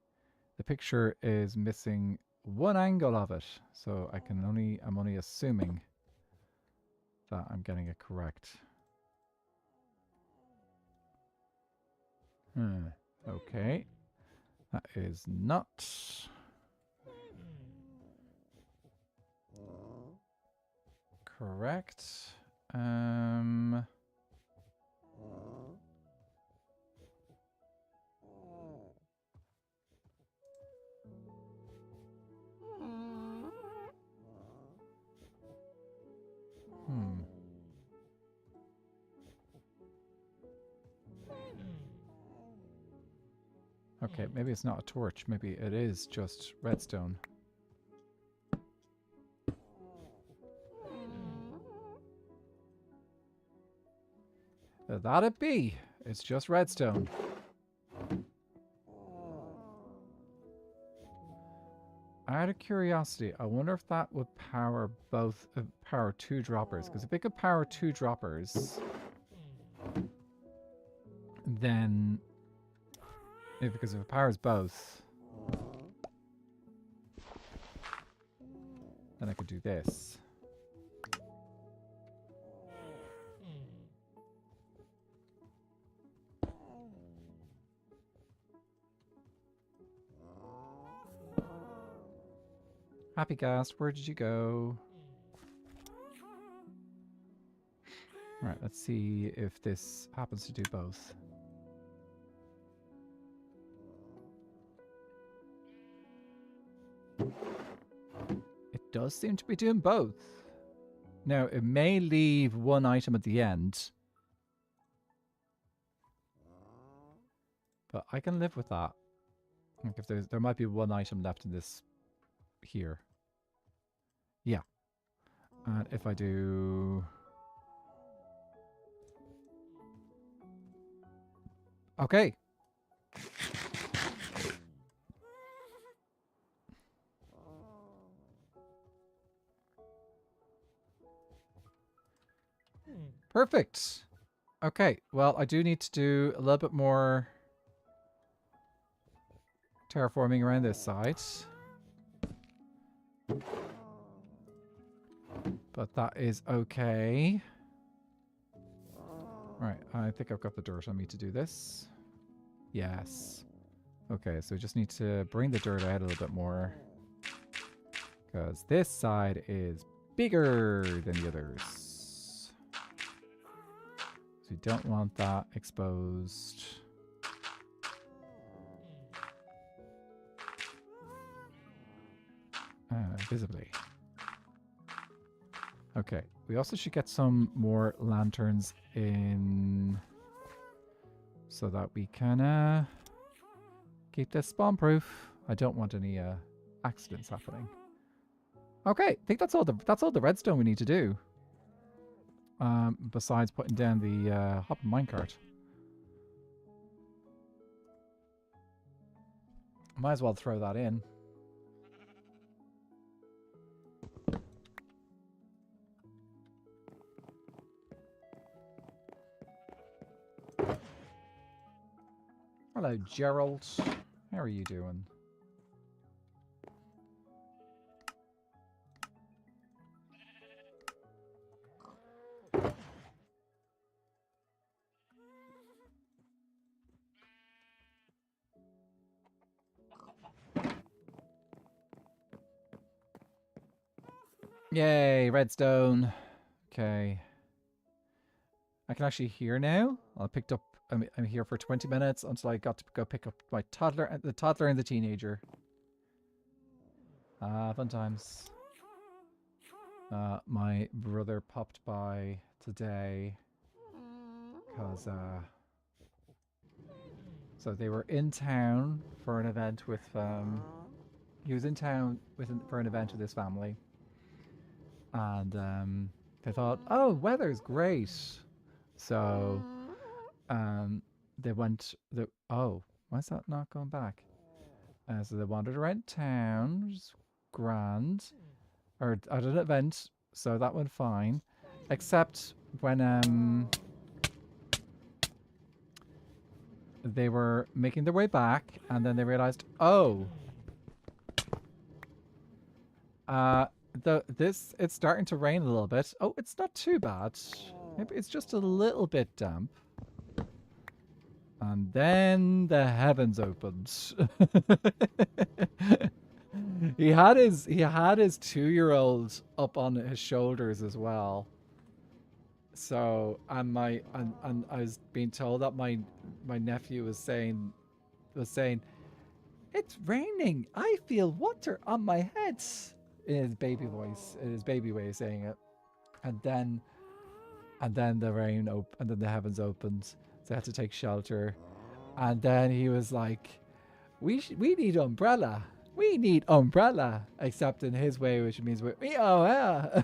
the picture is missing one angle of it. So I'm only assuming that I'm getting it correct. Okay, that is not correct. Okay, maybe it's not a torch. Maybe it is just redstone. That it be. It's just redstone. Out of curiosity, I wonder if that would power both, power 2 droppers. Because if it could power 2 droppers, then, because if it powers both, then I could do this. Happy Ghast, where did you go? Alright, let's see if this happens to do both. It does seem to be doing both. Now, it may leave one item at the end. But I can live with that. Like if there might be one item left in this here. Yeah. And if I do... Okay. Perfect. Okay, well, I do need to do a little bit more terraforming around this side. But that is okay. Right, I think I've got the dirt on me to do this. Yes. Okay, so we just need to bring the dirt out a little bit more. Because this side is bigger than the others. So we don't want that exposed. Visibly. Okay, we also should get some more lanterns in so that we can keep this spawn proof. I don't want any accidents happening. Okay, I think that's all the redstone we need to do. Besides putting down the hopper minecart. Might as well throw that in. Hello, Gerald. How are you doing? Yay, redstone. Okay. I can actually hear now. I picked up. I'm here for 20 minutes until I got to go pick up my toddler, the toddler and the teenager. Fun times. My brother popped by today because so they were in town for an event with he was in town for an event with his family, and they thought, oh, weather's great, so they went. Oh, why's that not going back? So they wandered around town, which is grand, or at an event, so that went fine, except when they were making their way back, and then they realized, oh, it's starting to rain a little bit. Oh, it's not too bad. Maybe it's just a little bit damp. And then the heavens opened. he had his 2-year-old up on his shoulders as well. So and I was being told that my nephew was saying, it's raining. I feel water on my head. In his baby voice, in his baby way of saying it. And then the rain and then the heavens opened. So they had to take shelter. And then he was like, we need umbrella. We need umbrella. Except in his way, which means oh yeah.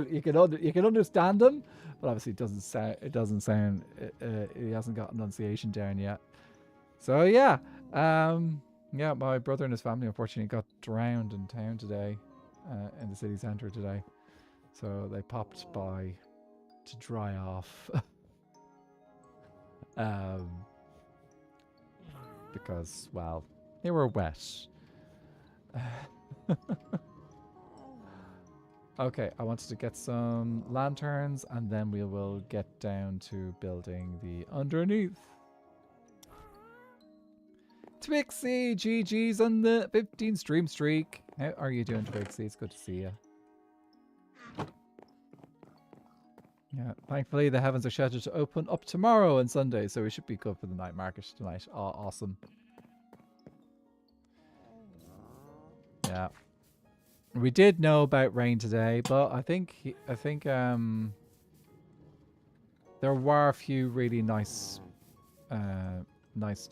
You can understand him, but obviously it doesn't sound he hasn't got enunciation down yet. So yeah. Yeah, my brother and his family unfortunately got drowned in town today, in the city centre today. So they popped by to dry off. Because, well, they were wet. Okay, I wanted to get some lanterns and then we will get down to building the underneath. Twixie, GG's on the 15 stream streak. How are you doing, Twixie? It's good to see you. Yeah, thankfully the heavens are scheduled to open up tomorrow and Sunday, so we should be good for the night market tonight. Oh, awesome. Yeah. We did know about rain today, but I think there were a few really nice nice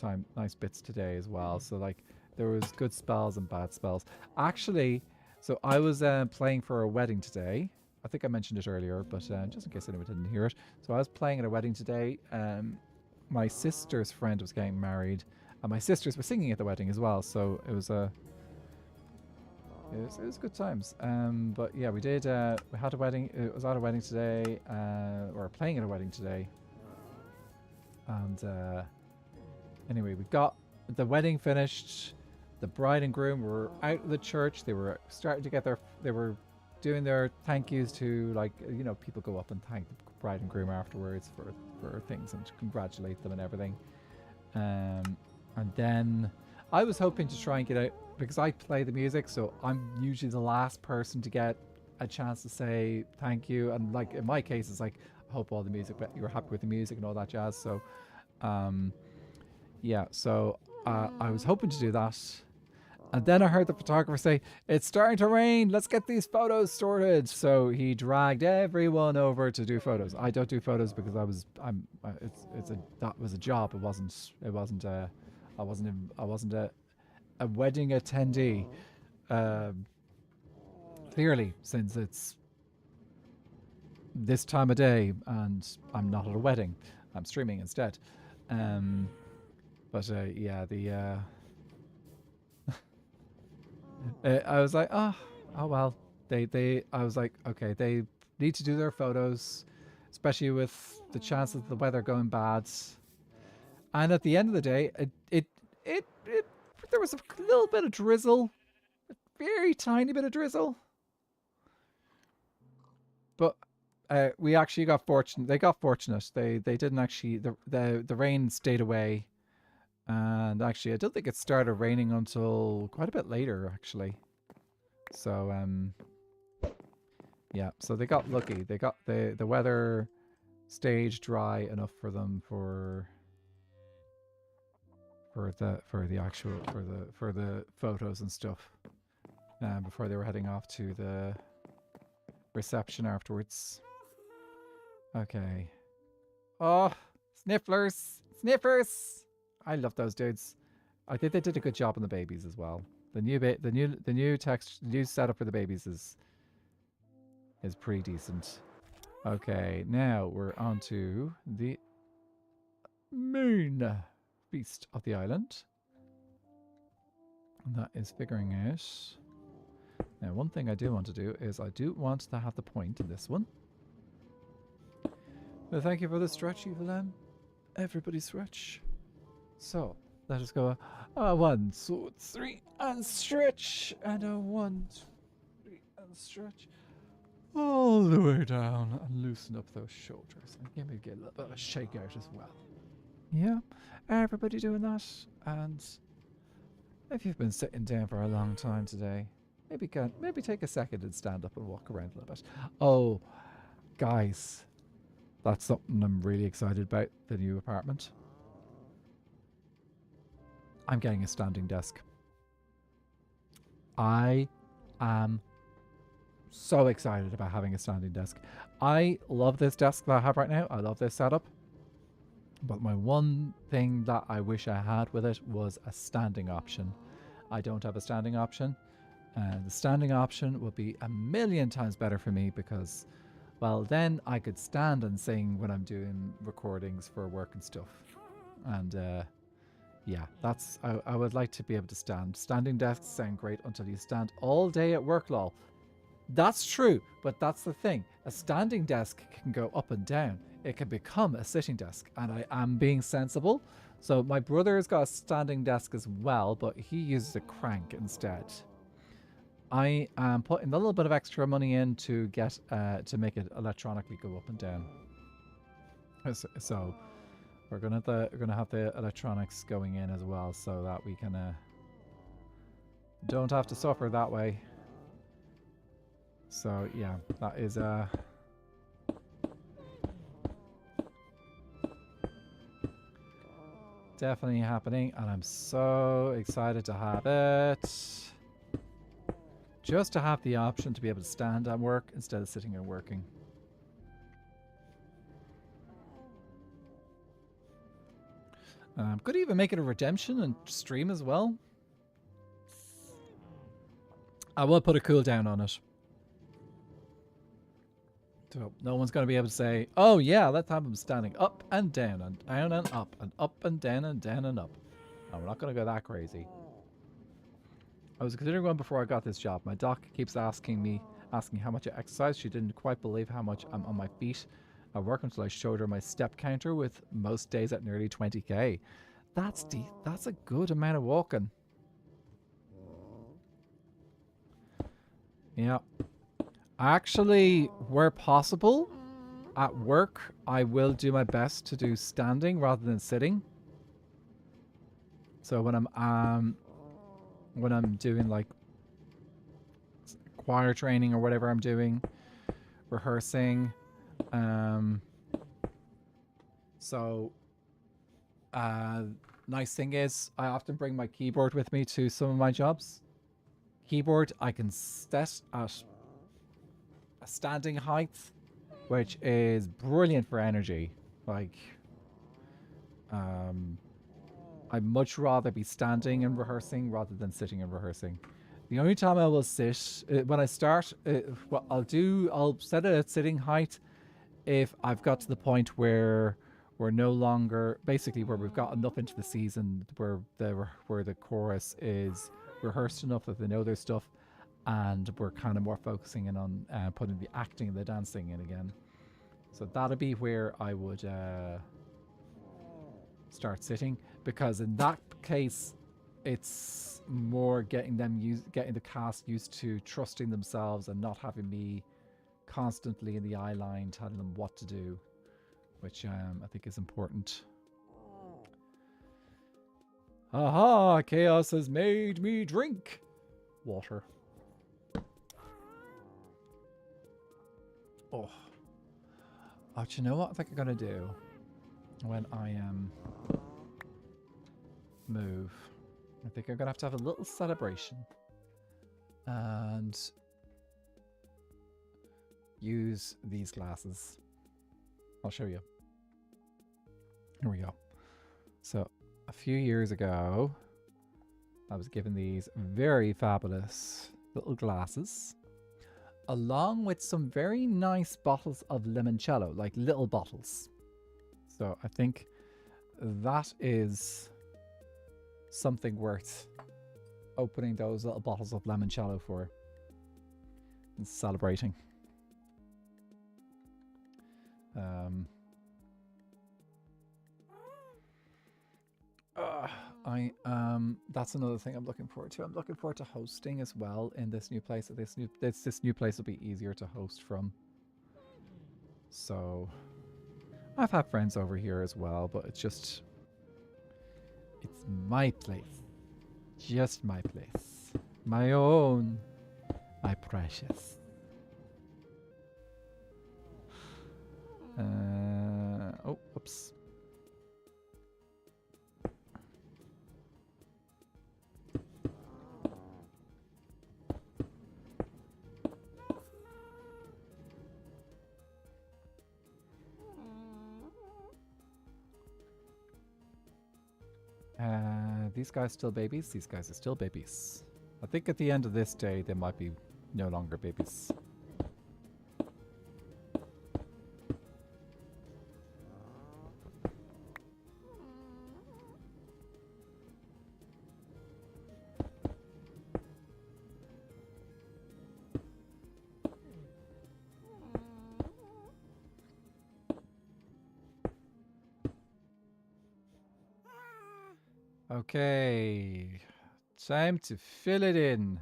bits today as well. So like there was good spells and bad spells. Actually, so I was playing for a wedding today. I think I mentioned it earlier, but just in case anyone didn't hear it. So I was playing at a wedding today. My sister's friend was getting married, and my sisters were singing at the wedding as well. So it was it was good times. But yeah, we did. We had a wedding. It was at a wedding today. Or playing at a wedding today. And anyway, we got the wedding finished. The bride and groom were out of the church. They were starting to get they were doing their thank yous to, like, you know, people go up and thank the bride and groom afterwards for things and to congratulate them and everything. And then I was hoping to try and get out, because I play the music, so I'm usually the last person to get a chance to say thank you. And like in my case, it's like, I hope all the music, you were happy with the music and all that jazz. So yeah, so I was hoping to do that. And then I heard the photographer say, it's starting to rain, let's get these photos sorted. So he dragged everyone over to do photos. I don't do photos because that was a job. I wasn't a wedding attendee. Clearly, since it's this time of day and I'm not at a wedding, I'm streaming instead. But yeah, I was like, oh well. I was like, okay, they need to do their photos, especially with the chance of the weather going bad. And at the end of the day, it there was a little bit of drizzle, a very tiny bit of drizzle, but we actually got fortunate. They got fortunate. They didn't actually the rain stayed away, and actually I don't think it started raining until quite a bit later actually. So yeah, so they got lucky. They got the weather stayed dry enough for them for the photos and stuff before they were heading off to the reception afterwards. Okay. Oh, snifflers, sniffers! I love those dudes. I think they did a good job on the babies as well. The new setup for the babies is pretty decent. Okay, now we're on to the main beast of the island. And that is figuring out. Now, one thing I do want to do is I do want to have the point in this one. Well, thank you for the stretch, Evelyn. Everybody stretch. So, let us go. 1, 2, 3, and stretch. And a 1, 2, 3, and stretch. All the way down and loosen up those shoulders. And give me a little bit of a shake out as well. Yeah, everybody doing that. And if you've been sitting down for a long time today, maybe take a second and stand up and walk around a little bit. Oh, guys, that's something I'm really excited about, the new apartment. I'm getting a standing desk. I am so excited about having a standing desk. I love this desk that I have right now. I love this setup. But my one thing that I wish I had with it was a standing option. I don't have a standing option. And the standing option would be a million times better for me because, well, then I could stand and sing when I'm doing recordings for work and stuff. And yeah, I would like to be able to stand. Standing desks sound great until you stand all day at work, lol. That's true, but that's the thing. A standing desk can go up and down. It can become a sitting desk, and I am being sensible. So my brother's got a standing desk as well, but he uses a crank instead. I am putting a little bit of extra money in to get to make it electronically go up and down. So we're gonna have the electronics going in as well, so that we can don't have to suffer that way. So yeah, that is definitely happening, and I'm so excited to have it. Just to have the option to be able to stand and work instead of sitting and working. Could even make it a redemption and stream as well. I will put a cooldown on it. So no one's going to be able to say, oh yeah, let's have him standing up and down and down and up and down and down and up. No, we're not going to go that crazy. I was considering one before I got this job. My doc keeps asking how much I exercise. She didn't quite believe how much I'm on my feet at work until I showed her my step counter with most days at nearly 20k. That's a good amount of walking. Yeah. Actually, where possible, at work, I will do my best to do standing rather than sitting. So when I'm doing like choir training or whatever I'm doing, rehearsing, nice thing is I often bring my keyboard with me to some of my jobs. Keyboard I can set at a standing height, which is brilliant for energy. Like, I'd much rather be standing and rehearsing rather than sitting and rehearsing. The only time I will sit, when I start, what I'll set it at sitting height if I've got to the point where we're no longer, basically where we've got enough into the season where the chorus is rehearsed enough that they know their stuff, and we're kind of more focusing in on putting the acting and the dancing in again. So that'll be where I would start sitting, because in that case, it's more getting the cast used to trusting themselves and not having me constantly in the eye line telling them what to do, which I think is important. Aha! Chaos has made me drink water. Oh, do you know what I think I'm gonna do when I move? I think I'm gonna have a little celebration and use these glasses. I'll show you. Here we go. So a few years ago, I was given these very fabulous little glasses, along with some very nice bottles of limoncello, like little bottles. So I think that is something worth opening those little bottles of limoncello for and celebrating. That's another thing I'm looking forward to. I'm looking forward to hosting as well in this new place. This new place will be easier to host from. So I've had friends over here as well, but it's my place. Just my place. My own. My precious. Oh, oops. These guys still babies? These guys are still babies. I think at the end of this day, they might be no longer babies. Okay, time to fill it in.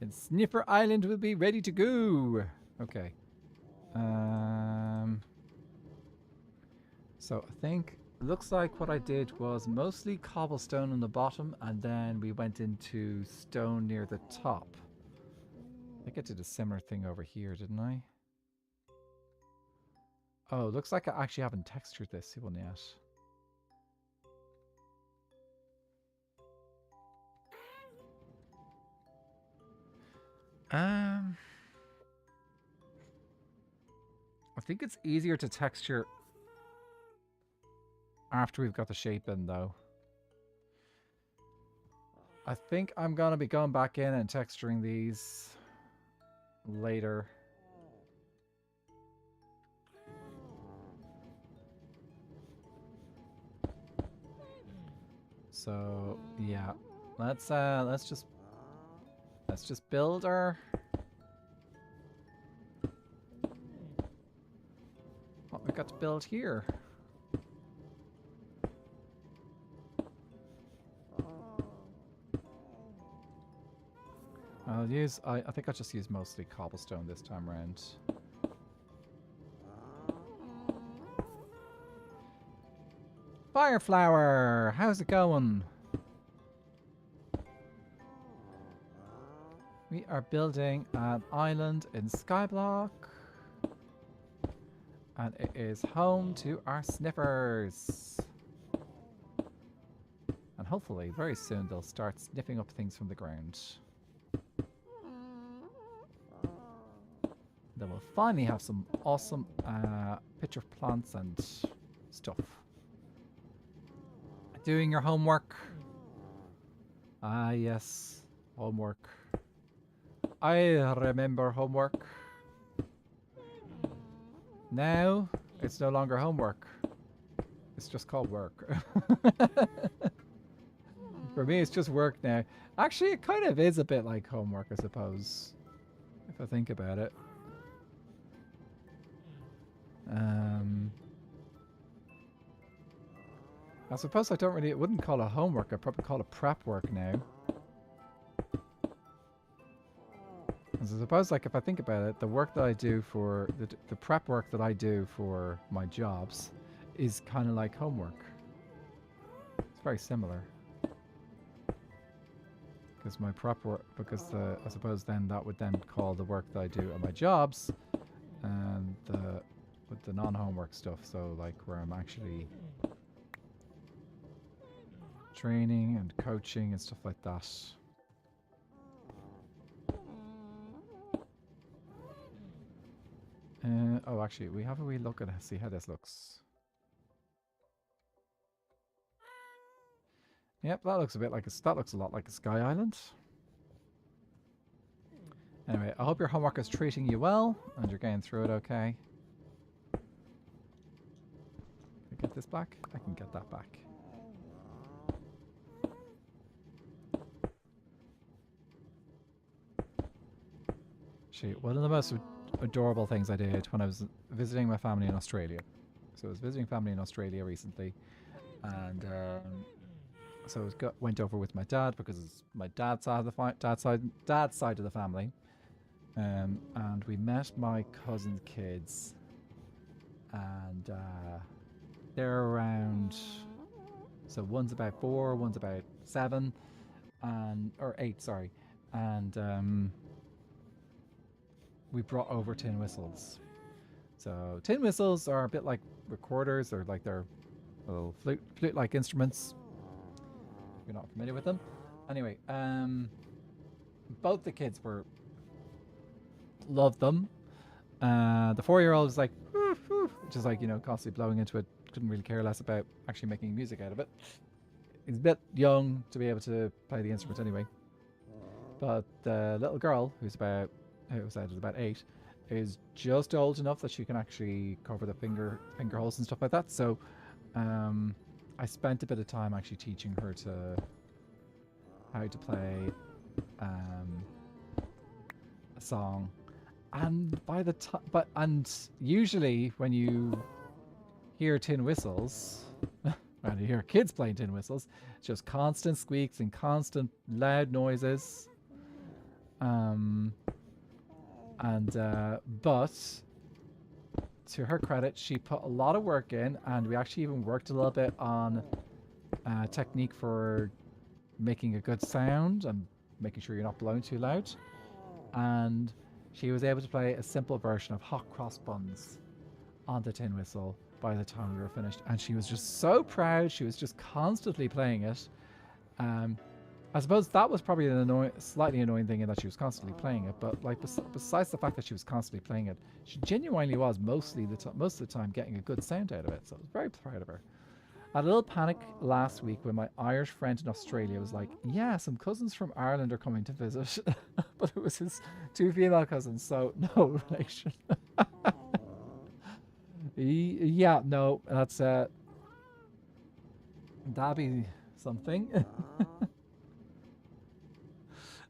And Sniffer Island will be ready to go. Okay. So I think looks like what I did was mostly cobblestone on the bottom, and then we went into stone near the top. I think I did a similar thing over here, didn't I? Oh, looks like I actually haven't textured this one yet. I think it's easier to texture after we've got the shape in, though. I think I'm going to be going back in and texturing these later. So yeah, let's just build our. What we got to build here? I'll use. I think I'll just use mostly cobblestone this time around. Fireflower, how's it going? We are building an island in Skyblock. And it is home to our sniffers. And hopefully, very soon, they'll start sniffing up things from the ground. Then we'll finally have some awesome picture plants and stuff. Doing your homework. Ah, yes. Homework. I remember homework. Now, it's no longer homework. It's just called work. For me, it's just work now. Actually, it kind of is a bit like homework, I suppose. If I think about it. I suppose I wouldn't call it homework, I'd probably call it prep work now. I suppose, like, if I think about it, the work that I do for, the prep work that I do for my jobs is kind of like homework. It's very similar. Because my prep work, I suppose then that would then call the work that I do at my jobs, and with the non-homework stuff, so like where I'm actually training and coaching and stuff like that. Oh, actually, we have a wee look at see how this looks. Yep, that looks a bit like that looks a lot like a sky island. Anyway, I hope your homework is treating you well and you're getting through it okay. Can I get this back? I can get that back. Actually, one of the most adorable things I did when I was visiting my family in Australia. So I was visiting family in Australia recently, and so I went over with my dad because it's my dad's side of the family, and we met my cousin's kids, and they're around. So one's about 4, one's about 7, or 8, sorry, and we brought over tin whistles. So tin whistles are a bit like recorders, or like they're little flute-like instruments. If you're not familiar with them. Anyway, both the kids loved them. The 4-year-old was like, just like, you know, constantly blowing into it. Couldn't really care less about actually making music out of it. He's a bit young to be able to play the instrument anyway. But the little girl, who's about 8, is just old enough that she can actually cover the finger holes and stuff like that. So I spent a bit of time actually teaching her how to play a song, and by the time, and usually when you hear tin whistles, when you hear kids playing tin whistles, it's just constant squeaks and constant loud noises. But to her credit, she put a lot of work in, and we actually even worked a little bit on technique for making a good sound and making sure you're not blowing too loud. And she was able to play a simple version of Hot Cross Buns on the tin whistle by the time we were finished, and she was just so proud. She was just constantly playing it. I suppose that was probably an slightly annoying thing in that she was constantly playing it, but like besides the fact that she was constantly playing it, she genuinely was most of the time getting a good sound out of it. So I was very proud of her. I had a little panic last week when my Irish friend in Australia was like, "Yeah, some cousins from Ireland are coming to visit," but it was his 2 female cousins, so no relation. Yeah, no, that's that'd be something.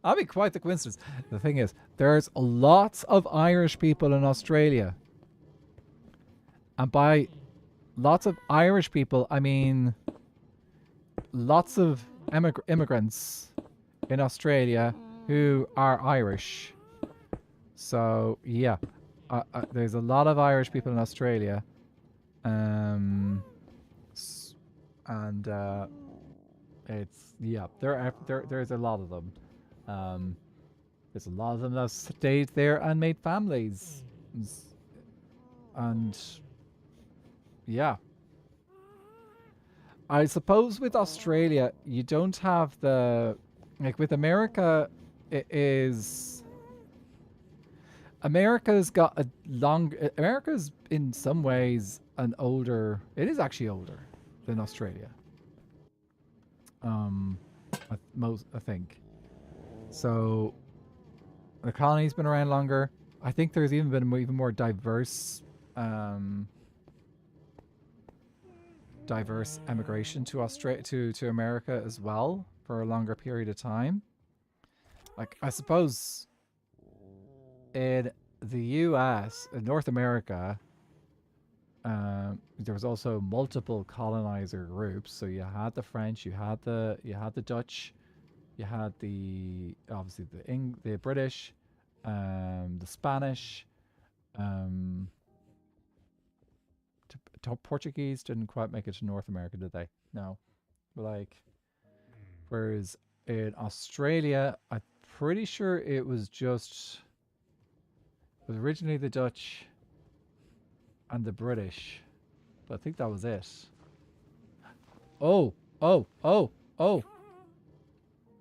That'd be quite the coincidence. The thing is, there's lots of Irish people in Australia. And by lots of Irish people, I mean lots of immigrants in Australia who are Irish. So, yeah, there's a lot of Irish people in Australia. It's, yeah, there's a lot of them. There's a lot of them that stayed there and made families, and yeah, I suppose with Australia you don't have the, like with America, America's in some ways it is actually older than Australia. I think. So the colony's been around longer. I think there's even been even more diverse emigration to America as well for a longer period of time. Like, I suppose in the US, in North America, there was also multiple colonizer groups. So you had the French, you had the Dutch, you had the obviously the British, the Spanish, um, Portuguese didn't quite make it to North America, did they? No. Like, whereas in Australia, I'm pretty sure it was originally the Dutch and the British, but I think that was it. Oh, oh, oh, oh.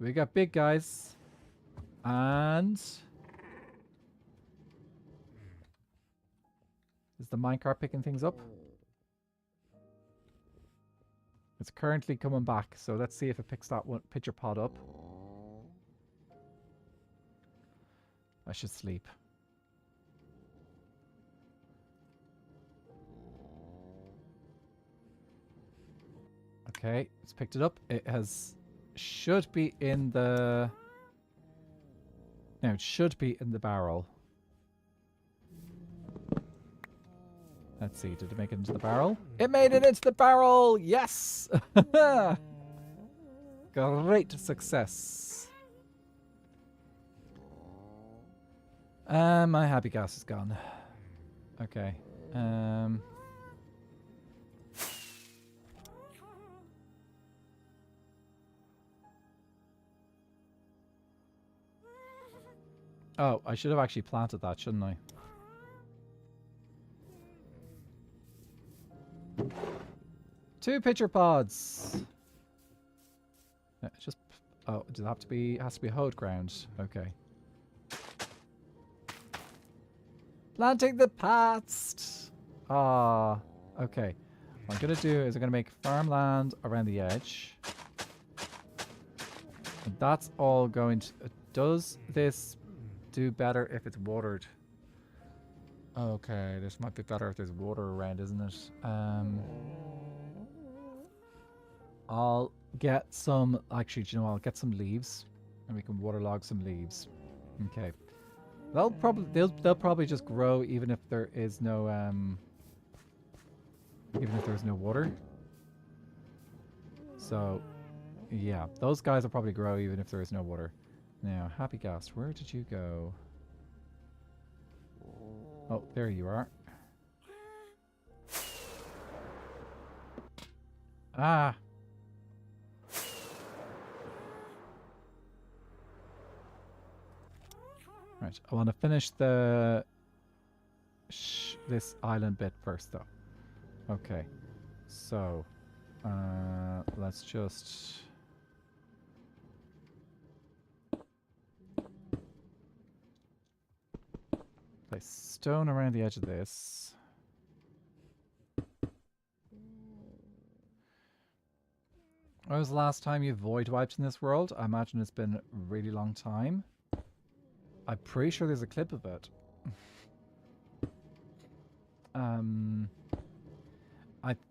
We got big guys. And is the minecart picking things up? It's currently coming back, so let's see if it picks that one pitcher pod up. I should sleep. Okay, it's picked it up. It should be in the... No, it should be in the barrel. Let's see, did it make it into the barrel? It made it into the barrel! Yes! Great success. My happy gas is gone. Okay. Oh, I should have actually planted that, shouldn't I? Two pitcher pods. Just does it have to be? It has to be hoed ground. Okay. Planting the past. Ah. Okay. What I'm gonna do is I'm gonna make farmland around the edge. And that's all going to. Does this do better if it's watered? Okay, this might be better if there's water around, isn't it? I'll get some... Actually, do you know what? I'll get some leaves. And we can waterlog some leaves. Okay. They'll probably just grow even if there is no... even if there's no water. So, yeah. Those guys will probably grow even if there is no water. Now, Happy Ghast, where did you go? Oh, there you are. Ah! Right, I want to finish the... this island bit first, though. Okay. So, let's just... place stone around the edge of this. When was the last time you void wiped in this world? I imagine it's been a really long time. I'm pretty sure there's a clip of it. I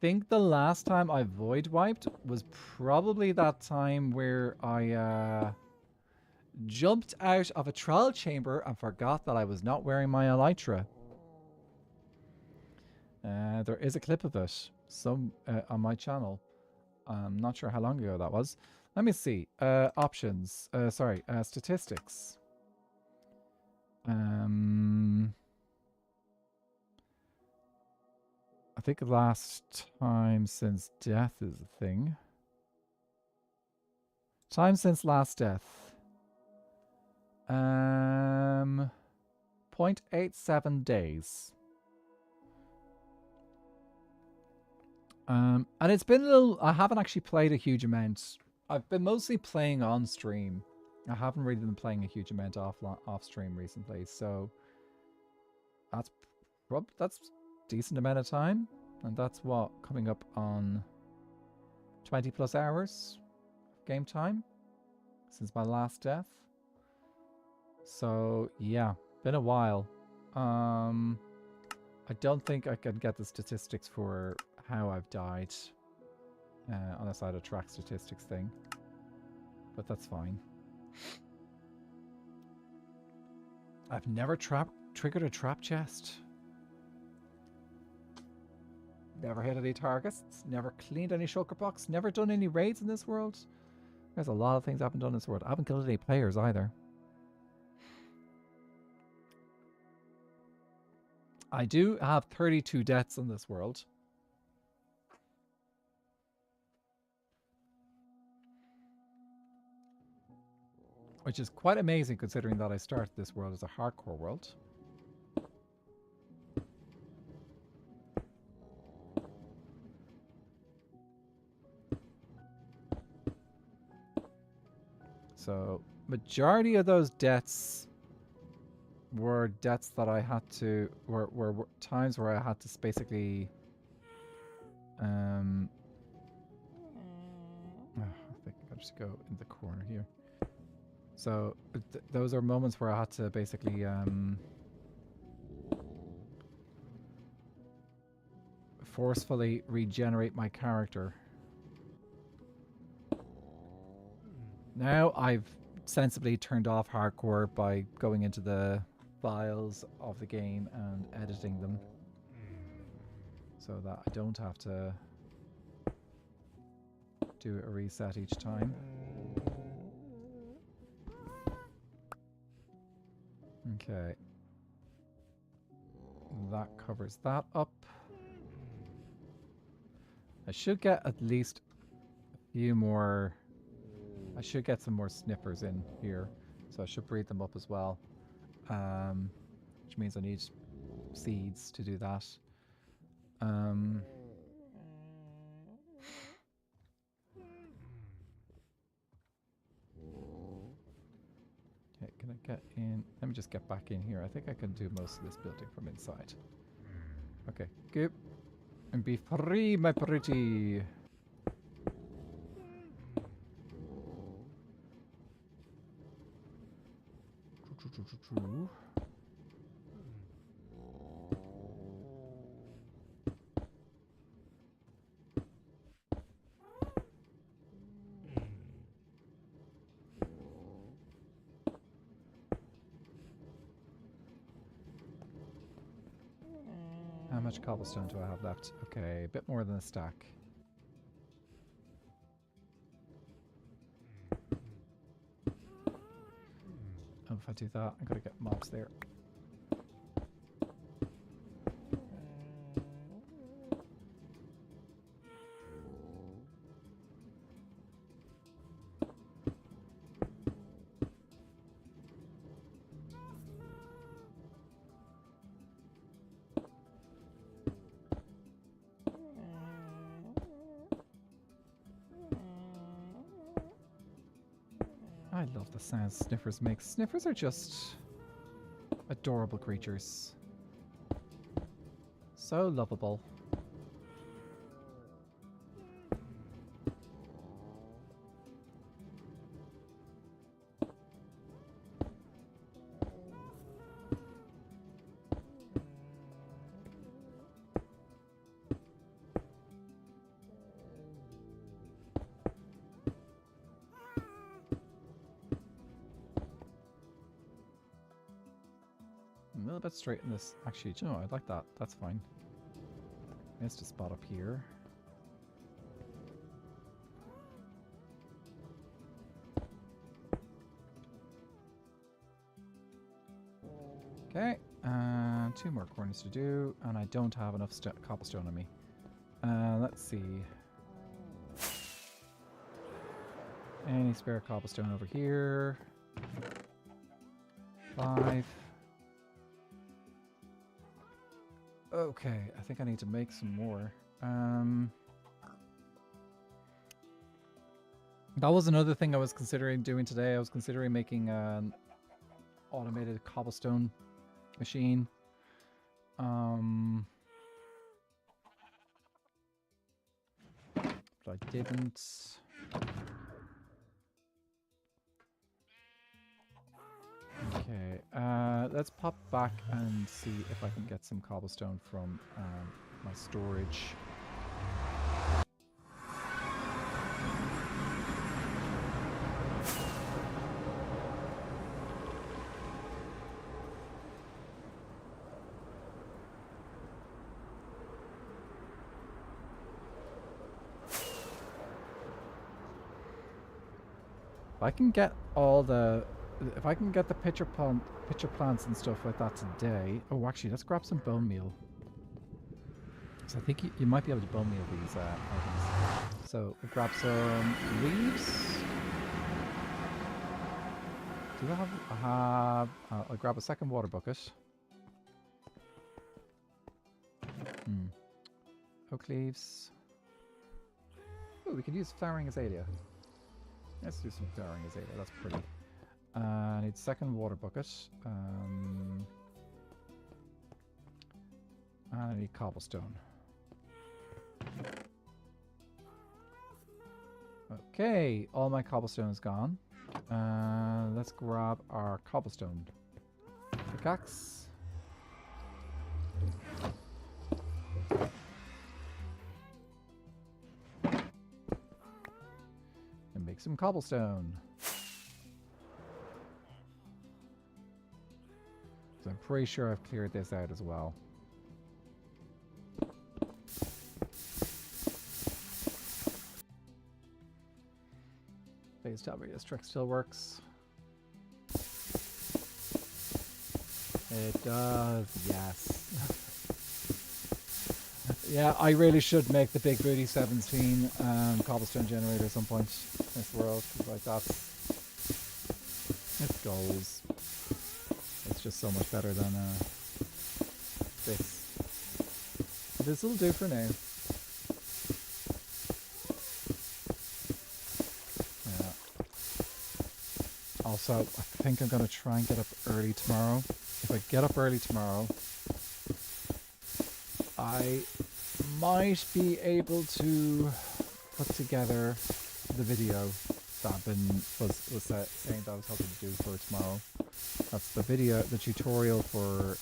think the last time I void wiped was probably that time where I jumped out of a trial chamber and forgot that I was not wearing my elytra. There is a clip of it on my channel. I'm not sure how long ago that was. Let me see. Options. Statistics. I think last time since death is a thing. Time since last death. 0.87 days. And it's been a little... I haven't actually played a huge amount. I've been mostly playing on stream. I haven't really been playing a huge amount off stream recently, so that's decent amount of time, and that's what, coming up on 20 plus hours of game time since my last death. So yeah, been a while. I don't think I can get the statistics for how I've died unless I had a track statistics thing, but that's fine. I've never triggered a trap chest. Never hit any targets. Never cleaned any shulker box. Never done any raids in this world. There's a lot of things I haven't done in this world. I haven't killed any players either. I do have 32 deaths in this world. Which is quite amazing considering that I started this world as a hardcore world. So, majority of those deaths were deaths that I had to... were times where I had to basically... I think I'll just go in the corner here. So, those are moments where I had to basically... forcefully regenerate my character. Now I've sensibly turned off hardcore by going into the files of the game and editing them so that I don't have to do a reset each time. Okay. That covers that up. I should get at least a few more... I should get some more sniffers in here, so I should breed them up as well, which means I need seeds to do that. Okay, can I get in? Let me just get back in here. I think I can do most of this building from inside. Okay, good. And be free, my pretty. How much cobblestone do I have left? Okay, a bit more than a stack. Oh, if I do that, I'm gonna get mobs there. I love the sounds Sniffers make. Sniffers are just adorable creatures. So lovable. A little bit straight in this. Actually, do you know, I like that. That's fine. Missed a spot up here. Okay, two more corners to do, and I don't have enough cobblestone on me. Let's see. Any spare cobblestone over here? 5. Okay, I think I need to make some more. That was another thing I was considering doing today. I was considering making an automated cobblestone machine. But I didn't. Okay, let's pop back and see if I can get some cobblestone from my storage. If I can get all the, if I can get the pitcher plants and stuff like that today. Oh, actually, let's grab some bone meal. So I think you might be able to bone meal these items. So we'll grab some leaves. Do I have? I'll grab a second water bucket. Oak leaves. Oh, we could use flowering azalea. Let's do some flowering azalea. That's pretty. I need second water bucket. And I need cobblestone. Okay, all my cobblestone is gone. Let's grab our cobblestone pickaxe. And make some cobblestone. So I'm pretty sure I've cleared this out as well. Please tell me this trick still works. It does, yes. Yeah, I really should make the Big Booty 17 cobblestone generator at some point in this world, because like that's, it's goals. It's just so much better than this. This will do for now. Yeah. Also, I think I'm going to try and get up early tomorrow. If I get up early tomorrow, I might be able to put together the video that I've been saying that I was hoping to do for tomorrow. That's the video, the tutorial for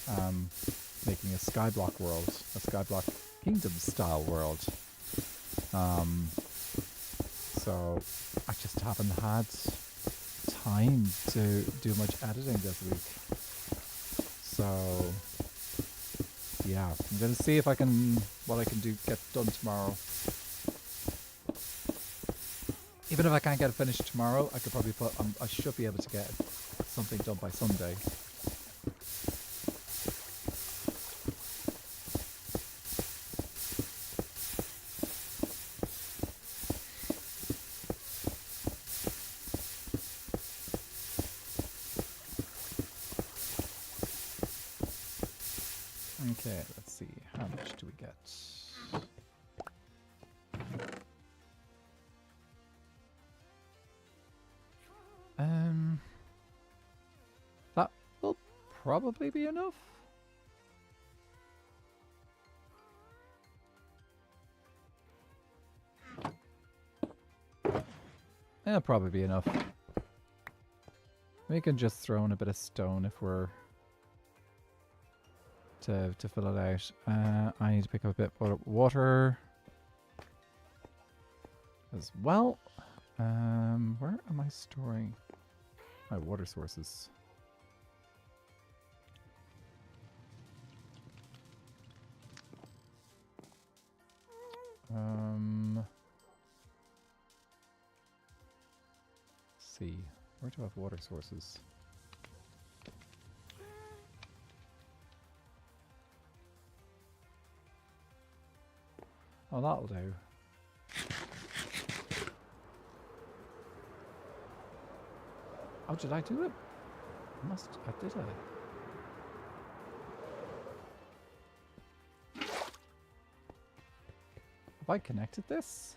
making a Skyblock world, a Skyblock Kingdom style world. So I just haven't had time to do much editing this week. So yeah, I'm gonna see if I can, what I can do, get done tomorrow. Even if I can't get it finished tomorrow, I could probably put, I should be able to get something done by Sunday. Okay, let's see. How much do we get? That will probably be enough. That'll probably be enough. We can just throw in a bit of stone if we're to fill it out. I need to pick up a bit of water as well. Where am I storing my water sources? Let's see, where do I have water sources? Oh, that'll do. Oh, did I do it? I did it. Have I connected this?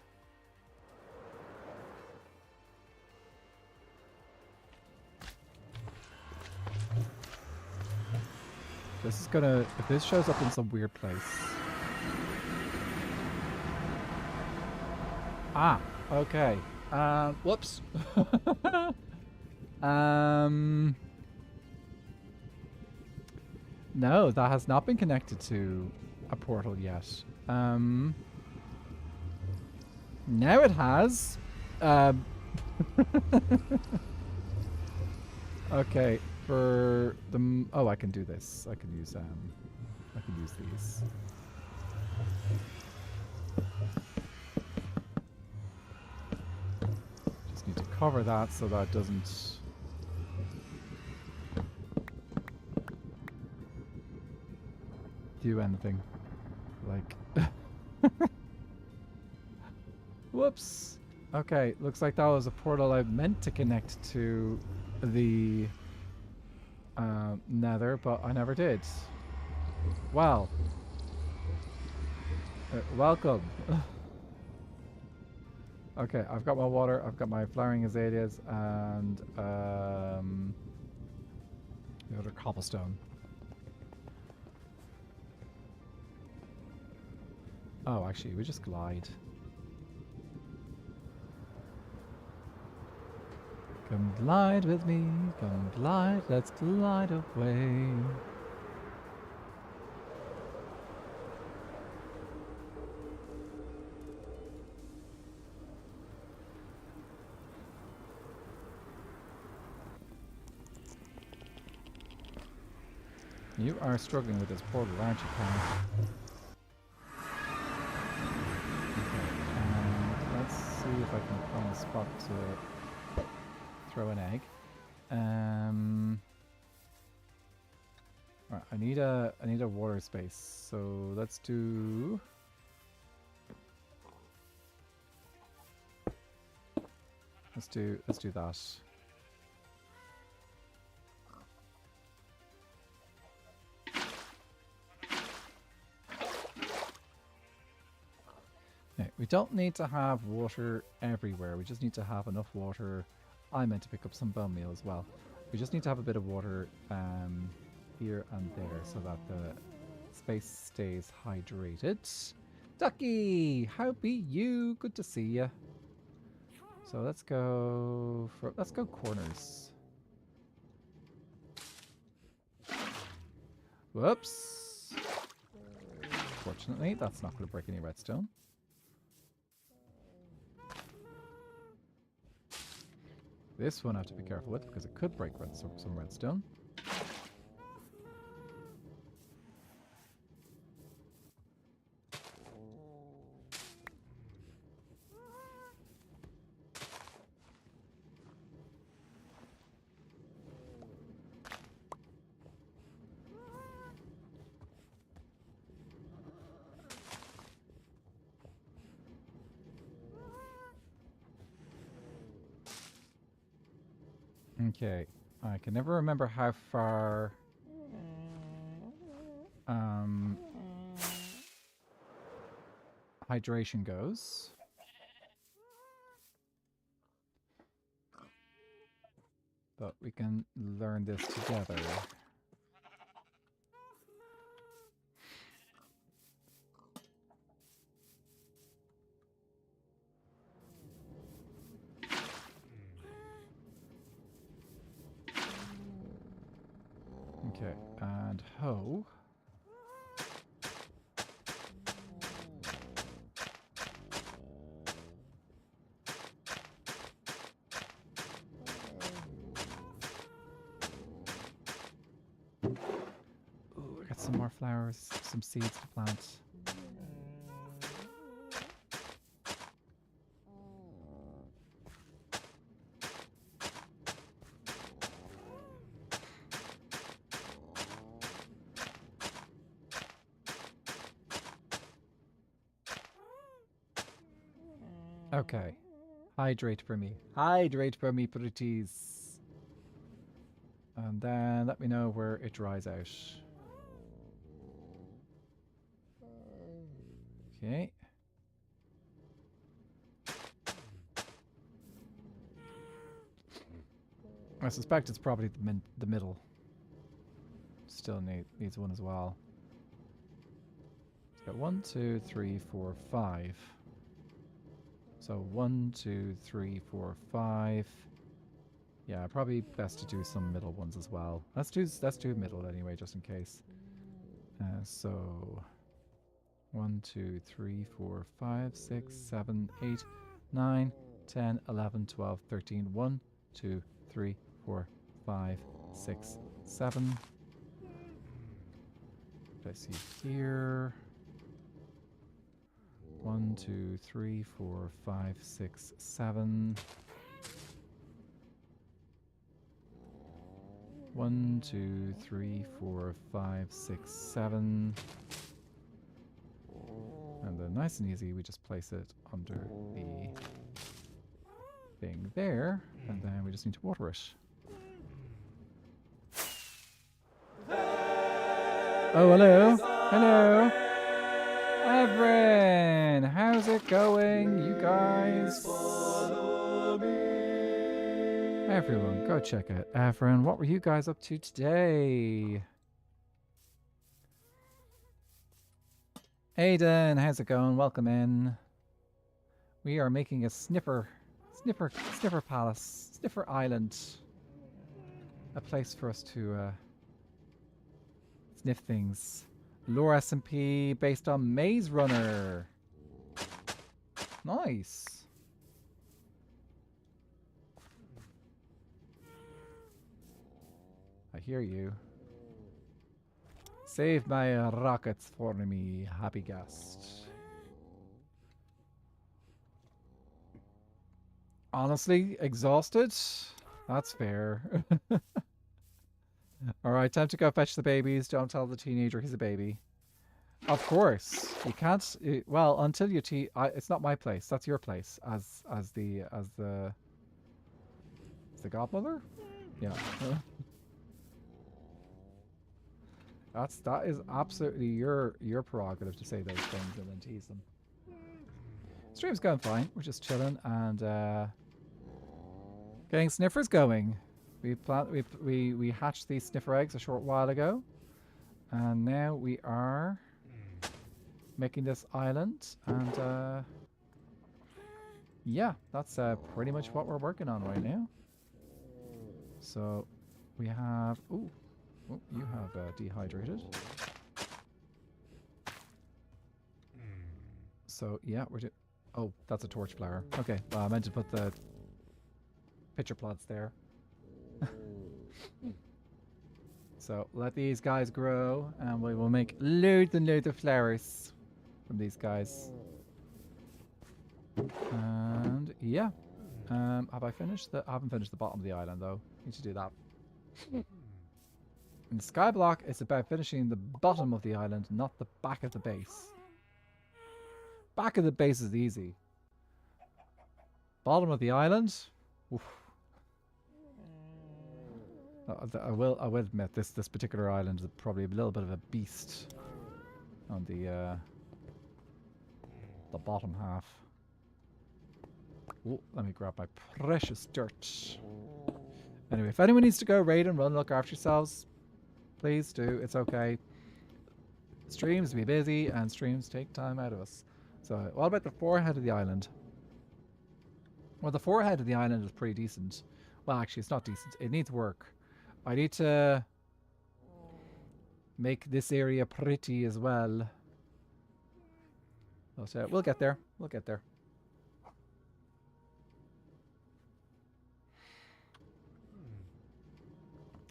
This is gonna, if this shows up in some weird place. Ah, okay. Whoops. No, that has not been connected to a portal yet. Now it has. Okay, for the I can do this. I can use these. Just need to cover that so that it doesn't do anything. Like, whoops. Okay, looks like that was a portal I meant to connect to the nether, but I never did. Wow. Welcome. Okay, I've got my water, I've got my flowering azaleas, and the other cobblestone. Oh, actually, we just glide. Come glide with me, come glide, let's glide away. You are struggling with this portal, aren't you, Karen? Okay, let's see if I can find a spot to throw an egg. Right, I need a water space, so let's do. Let's do that. Now, we don't need to have water everywhere. We just need to have enough water. I meant to pick up some bone meal as well. We just need to have a bit of water here and there so that the space stays hydrated. Ducky, how be you? Good to see you. So let's go corners. Whoops. Fortunately, that's not going to break any redstone. This one I have to be careful with because it could break some redstone. Okay, I can never remember how far hydration goes. But we can learn this together. Okay, and hoe. Ooh, I got some more flowers, some seeds to plant. Okay. Hydrate for me. Hydrate for me, pretties. And then let me know where it dries out. Okay. I suspect it's probably the middle. Still needs one as well. It's got 1, 2, 3, 4, 5. So 1, 2, 3, 4, 5. Yeah, probably best to do some middle ones as well. Let's do middle anyway, just in case. So 1, 2, 3, 4, 5, 6, 7, 8, 9, 10, 11, 12, 13. 1, 2, 3, 4, 5, 6, 7. Place you here. 1, 2, 3, 4, 5, 6, 7. 1, 2, 3, 4, 5, 6, 7. And then nice and easy, we just place it under the thing there, and then we just need to water it. Oh, hello. Hello. Evren, how's it going, you guys? Everyone, go check out Evren. What were you guys up to today? Aiden, how's it going? Welcome in. We are making a Sniffer Palace, Sniffer Island. A place for us to sniff things. Lore SMP based on Maze Runner. Nice. I hear you. Save my rockets for me, happy guest. Honestly, exhausted? That's fair. Alright, time to go fetch the babies. Don't tell the teenager he's a baby. Of course. You can't... well, until you... it's not my place. That's your place. As the godmother? Yeah. That is absolutely your prerogative to say those things and then tease them. Stream's going fine. We're just chilling and getting sniffers going. We hatched these sniffer eggs a short while ago, and now we are making this island. And yeah, that's pretty much what we're working on right now. So we have oh, you have dehydrated. So yeah, we're doing. Oh, that's a torch flower. Okay, well, I meant to put the pitcher plots there. So let these guys grow, and we will make loads and loads of flowers from these guys. And yeah, have I finished I haven't finished the bottom of the island though. Need to do that. In Skyblock, it's about finishing the bottom of the island, not the back of the base. Back of the base is easy. Bottom of the island, oof. I will admit this particular island is probably a little bit of a beast on the bottom half. Ooh, let me grab my precious dirt. Anyway, if anyone needs to go raid and run, look after yourselves, please do. It's okay. Streams be busy and streams take time out of us. So what about the forehead of the island? Well, the forehead of the island is pretty decent. Well, actually, it's not decent. It needs work. I need to make this area pretty as well. But we'll get there. We'll get there.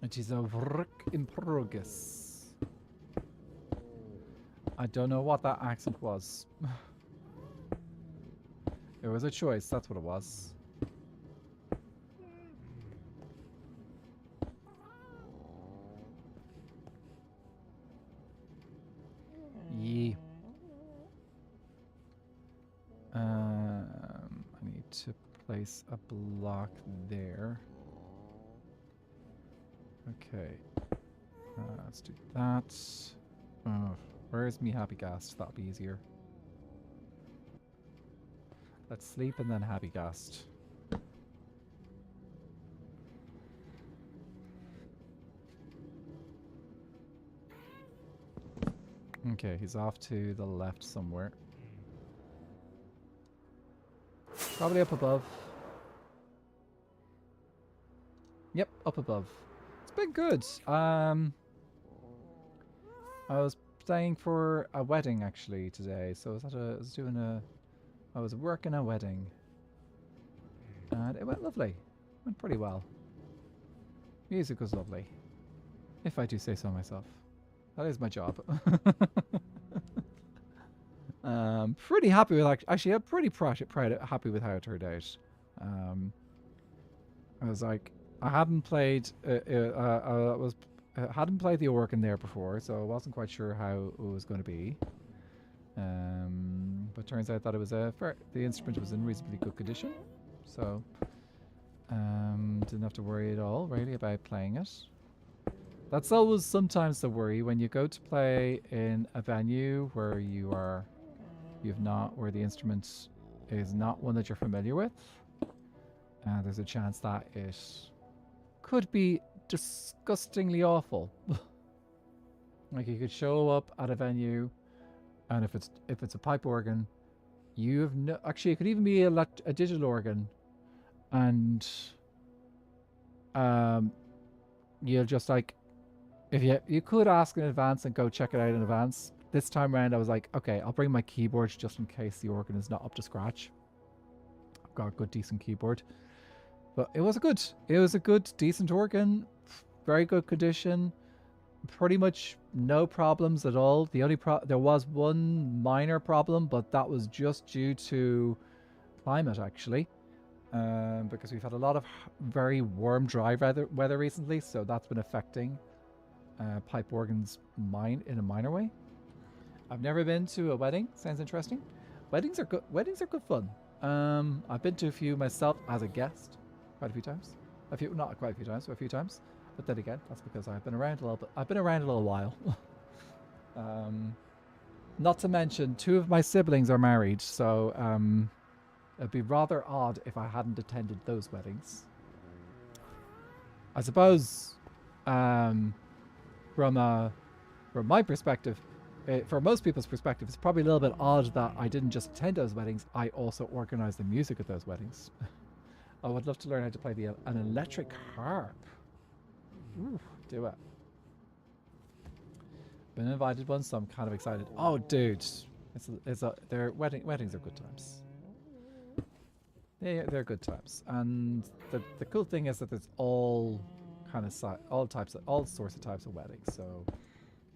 It is a work in progress. I don't know what that accent was. It was a choice, that's what it was. Yeah. I need to place a block there. Okay. Let's do that. Oh, where's me happy ghast? That'll be easier. Let's sleep and then happy ghast. Okay, he's off to the left somewhere. Probably up above. Yep, up above. It's been good. I was staying for a wedding actually today, so I was working a wedding, and it went lovely. It went pretty well. Music was lovely, if I do say so myself. That is my job. Pretty happy with actually. I'm pretty happy with how it turned out. I was like, I hadn't played. Hadn't played the organ there before, so I wasn't quite sure how it was going to be. But turns out that it was the instrument was in reasonably good condition, so didn't have to worry at all really about playing it. That's always sometimes the worry when you go to play in a venue where where the instrument is not one that you're familiar with. There's a chance that it could be disgustingly awful. Like you could show up at a venue, and if it's a pipe organ, you have no. Actually, it could even be a digital organ, and you'll just like, if you could ask in advance and go check it out in advance. This time around, I was like, okay, I'll bring my keyboard just in case the organ is not up to scratch. I've got a good, decent keyboard. But it was a good, decent organ, very good condition, pretty much no problems at all. The only there was one minor problem, but that was just due to climate actually, because we've had a lot of very warm, dry weather recently, so that's been affecting pipe organs in a minor way. I've never been to a wedding. Sounds interesting. Weddings are good. Weddings are good fun. I've been to a few myself as a guest. Quite a few times. Not quite a few times, but a few times. But then again, that's because I've been around a little bit. I've been around a little while. Not to mention, 2 of my siblings are married, so it'd be rather odd if I hadn't attended those weddings. I suppose, from my perspective, for most people's perspective, it's probably a little bit odd that I didn't just attend those weddings. I also organized the music at those weddings. I would love to learn how to play an electric harp. Ooh, do it. Been invited once, so I'm kind of excited. Oh, dude, weddings are good times. They're good times, and the cool thing is that there's all sorts of types of weddings. So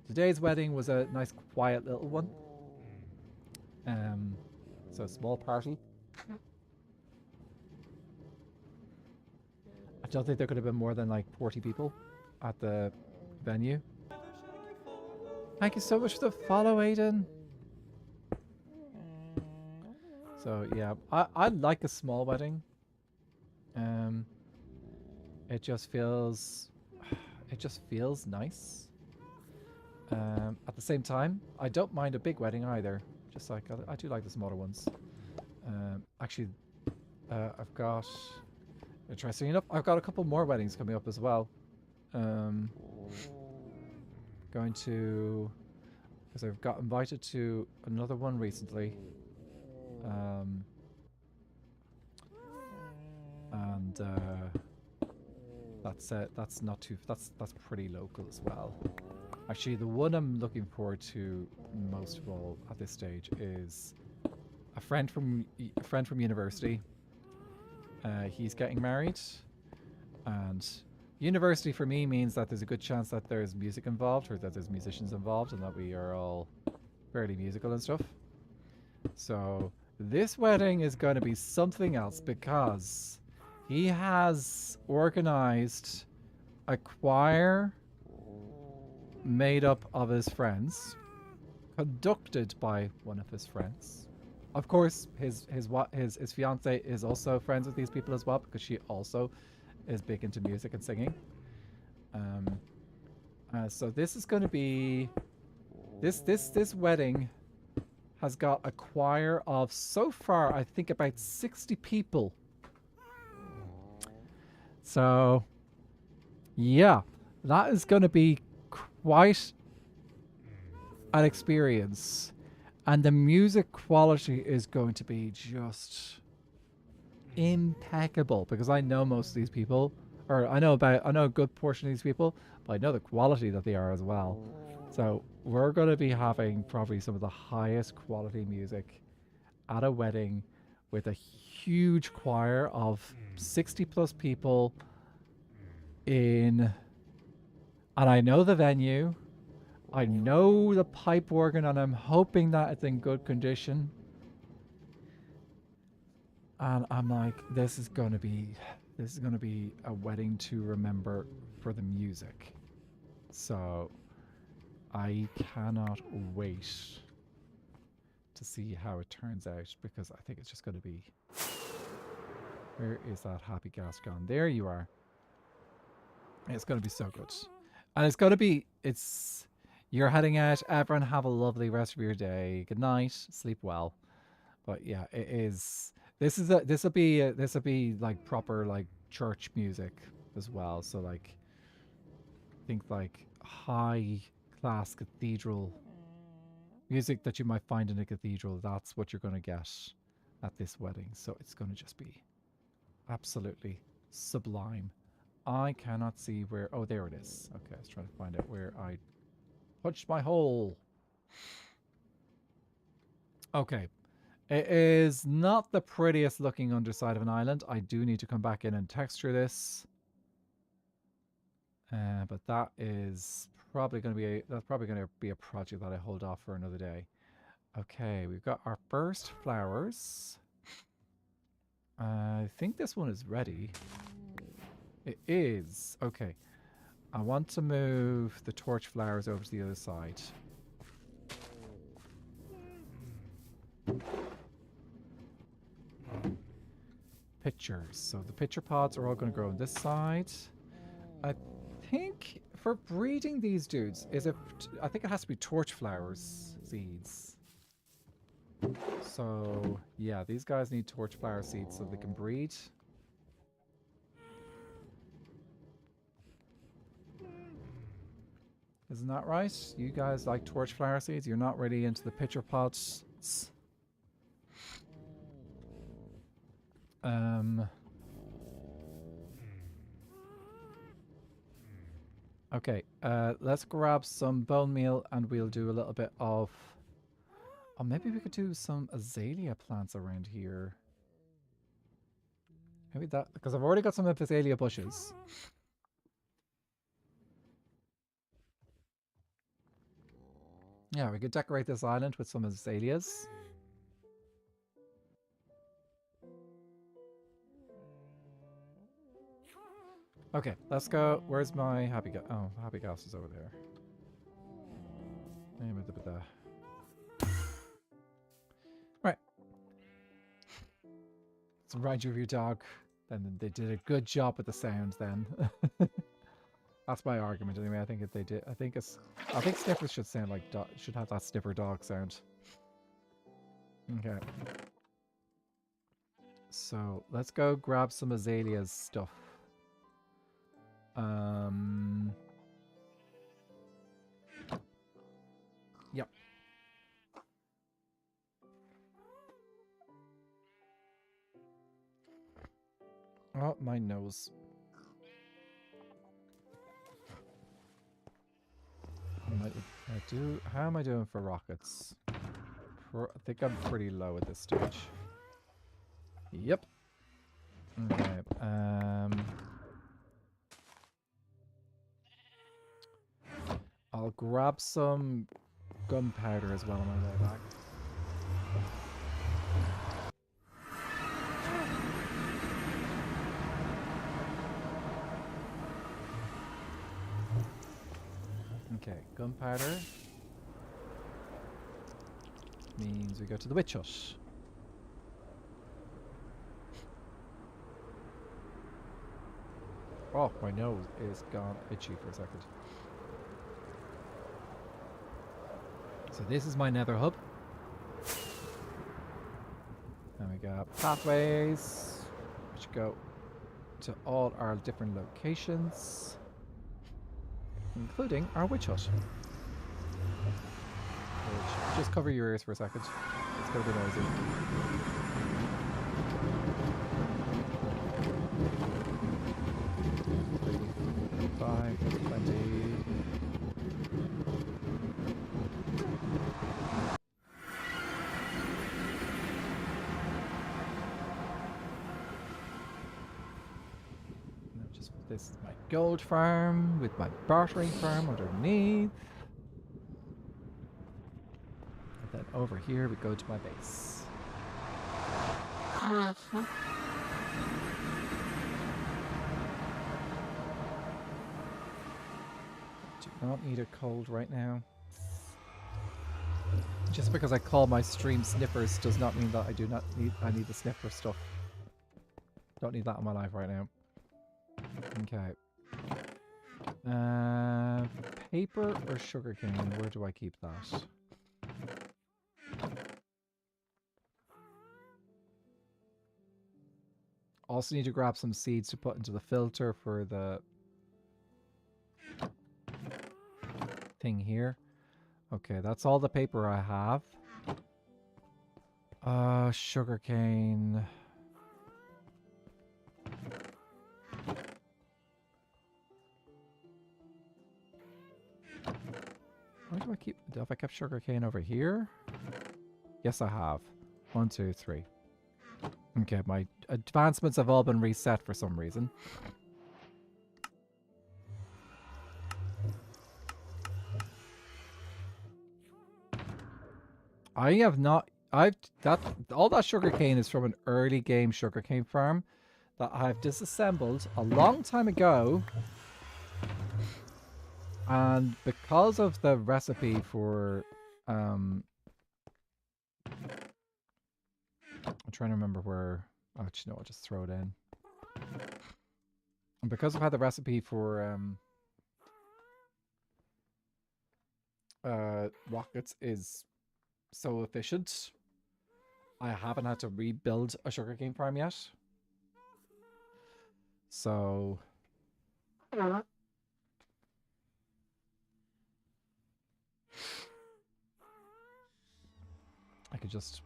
today's wedding was a nice, quiet little one. So a small party. I don't think there could have been more than like 40 people at the venue. Thank you so much for the follow, Aiden. So yeah, I like a small wedding. It just feels nice. At the same time, I don't mind a big wedding either. Just like I do like the smaller ones. Actually, I've got. Interesting enough, I've got a couple more weddings coming up as well. Going to, because I've got invited to another one recently. And that's not too. That's pretty local as well. Actually, the one I'm looking forward to most of all at this stage is a friend from university. He's getting married, and university for me means that there's a good chance that there's music involved, or that there's musicians involved, and that we are all fairly musical and stuff. So this wedding is going to be something else, because he has organized a choir made up of his friends, conducted by one of his friends. Of course, his fiance is also friends with these people as well, because she also is big into music and singing. So this is going to be this wedding has got a choir of, so far, I think about 60 people. So yeah, that is going to be quite an experience. And the music quality is going to be just impeccable, because I know most of these people, or I know a good portion of these people, but I know the quality that they are as well. So we're going to be having probably some of the highest quality music at a wedding, with a huge choir of 60 plus people in, and I know the venue. I know the pipe organ, and I'm hoping that it's in good condition. And I'm like, this is going to be This is going to be a wedding to remember for the music. So I cannot wait to see how it turns out, because I think it's just going to be... Where is that happy gas gone? There you are. It's going to be so good. And it's going to be... You're heading out. Everyone have a lovely rest of your day. Good night. Sleep well. But yeah, it is... This will be like proper like church music as well. So like, think like high class cathedral music that you might find in a cathedral. That's what you're going to get at this wedding. So it's going to just be absolutely sublime. I cannot see where... Oh, there it is. Okay, I was trying to find out where I punched my hole. Okay. It is not the prettiest looking underside of an island. I do need to come back in and texture this. But that is probably going to be a project that I hold off for another day. Okay, we've got our first flowers. I think this one is ready. It is. Okay. I want to move the torch flowers over to the other side. Pitchers. So the pitcher pods are all going to grow on this side. I think for breeding these dudes, I think it has to be torch flowers seeds. So yeah, these guys need torch flower seeds so they can breed. Isn't that right? You guys like torch flower seeds? You're not really into the pitcher pods. Okay, let's grab some bone meal and we'll do a little bit of... Oh, maybe we could do some azalea plants around here. Maybe that... Because I've already got some azalea bushes. Yeah, we could decorate this island with some azaleas. Okay, let's go. Where's my happy gas? Oh, happy gas is over there. Right. Let's ride you of your dog. Then they did a good job with the sound then. That's my argument anyway. I think if they did, I think sniffers should sound like should have that sniffer dog sound. Okay. So let's go grab some azaleas stuff. Yep. Oh, my nose. How am I doing for rockets? I think I'm pretty low at this stage. Yep. Okay. I'll grab some gunpowder as well on my way back. Okay, gunpowder means we go to the witch hut. Oh, my nose is gone itchy for a second. So this is my nether hub. And we got pathways, which go to all our different locations, including our witch hut. Which, just cover your ears for a second. It's going to be noisy. Five, 20. This is my gold farm with my bartering farm underneath. And then over here we go to my base. I don't need a cold right now. Just because I call my stream Sniffers does not mean that I need the Sniffer stuff. Don't need that in my life right now. Okay. Paper or sugarcane? Where do I keep that? Also need to grab some seeds to put into the filter for the thing here. Okay, that's all the paper I have. Sugarcane. Where do I keep... Have I kept sugarcane over here? Yes, I have. 1, 2, 3. Okay, my advancements have all been reset for some reason. I have not... all that sugarcane is from an early game sugarcane farm that I've disassembled a long time ago. And because of the recipe for... I'm trying to remember where... Actually, no, I'll just throw it in. And because I've had the recipe for rockets is so efficient, I haven't had to rebuild a sugarcane farm yet. So... I could just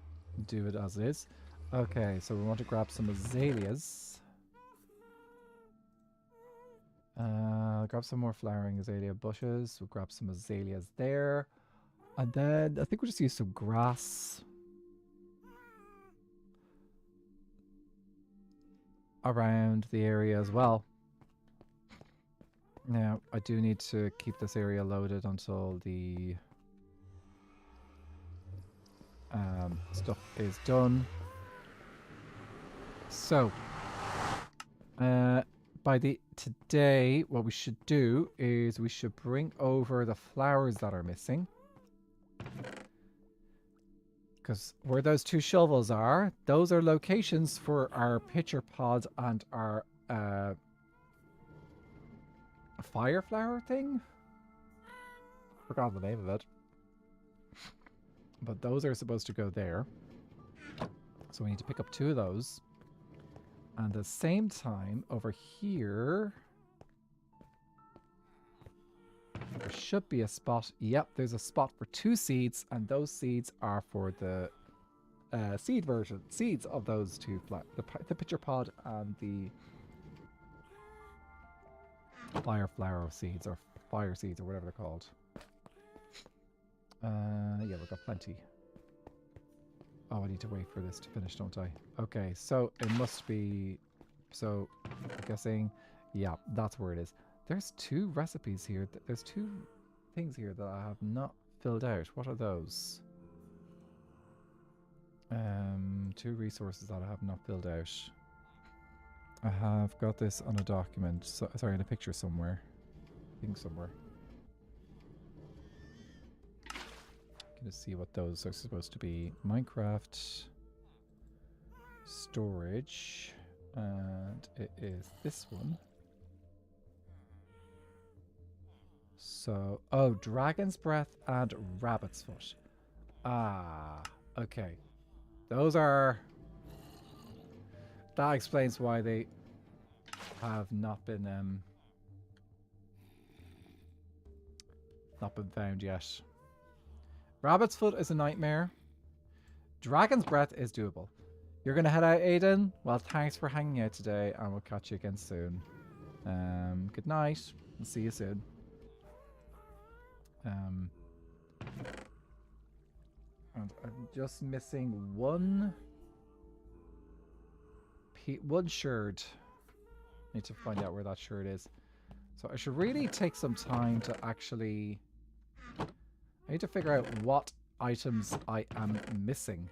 do it as it is. Okay, so we want to grab some azaleas. Grab some more flowering azalea bushes. We'll grab some azaleas there. And then I think we'll just use some grass around the area as well. Now, I do need to keep this area loaded until the stuff is done. So, today, what we should do is we should bring over the flowers that are missing. Because where those 2 shovels are, those are locations for our pitcher pod and our fire flower thing. Forgot the name of it. But those are supposed to go there. So we need to pick up 2 of those. And at the same time, over here, there should be a spot. Yep, there's a spot for 2 seeds, and those seeds are for the seeds of those 2 the pitcher pod and the fire flower seeds, or fire seeds, or whatever they're called. Yeah, we've got plenty. Oh, I need to wait for this to finish, don't I? Okay, so it must be... So, I'm guessing... Yeah, that's where it is. There's 2 recipes here. There's 2 things here that I have not filled out. What are those? 2 resources that I have not filled out. I have got this on a document. So, sorry, in a picture somewhere. I think somewhere. Gonna see what those are supposed to be. Minecraft storage, and it is this one. So, oh, dragon's breath and rabbit's foot. Ah, okay. Those are... That explains why they have not been found yet. Rabbit's foot is a nightmare. Dragon's breath is doable. You're gonna head out, Aiden? Well, thanks for hanging out today, and we'll catch you again soon. Good night. We'll see you soon. And I'm just missing one sherd. Need to find out where that sherd is. So I should really take some time to actually... I need to figure out what items I am missing.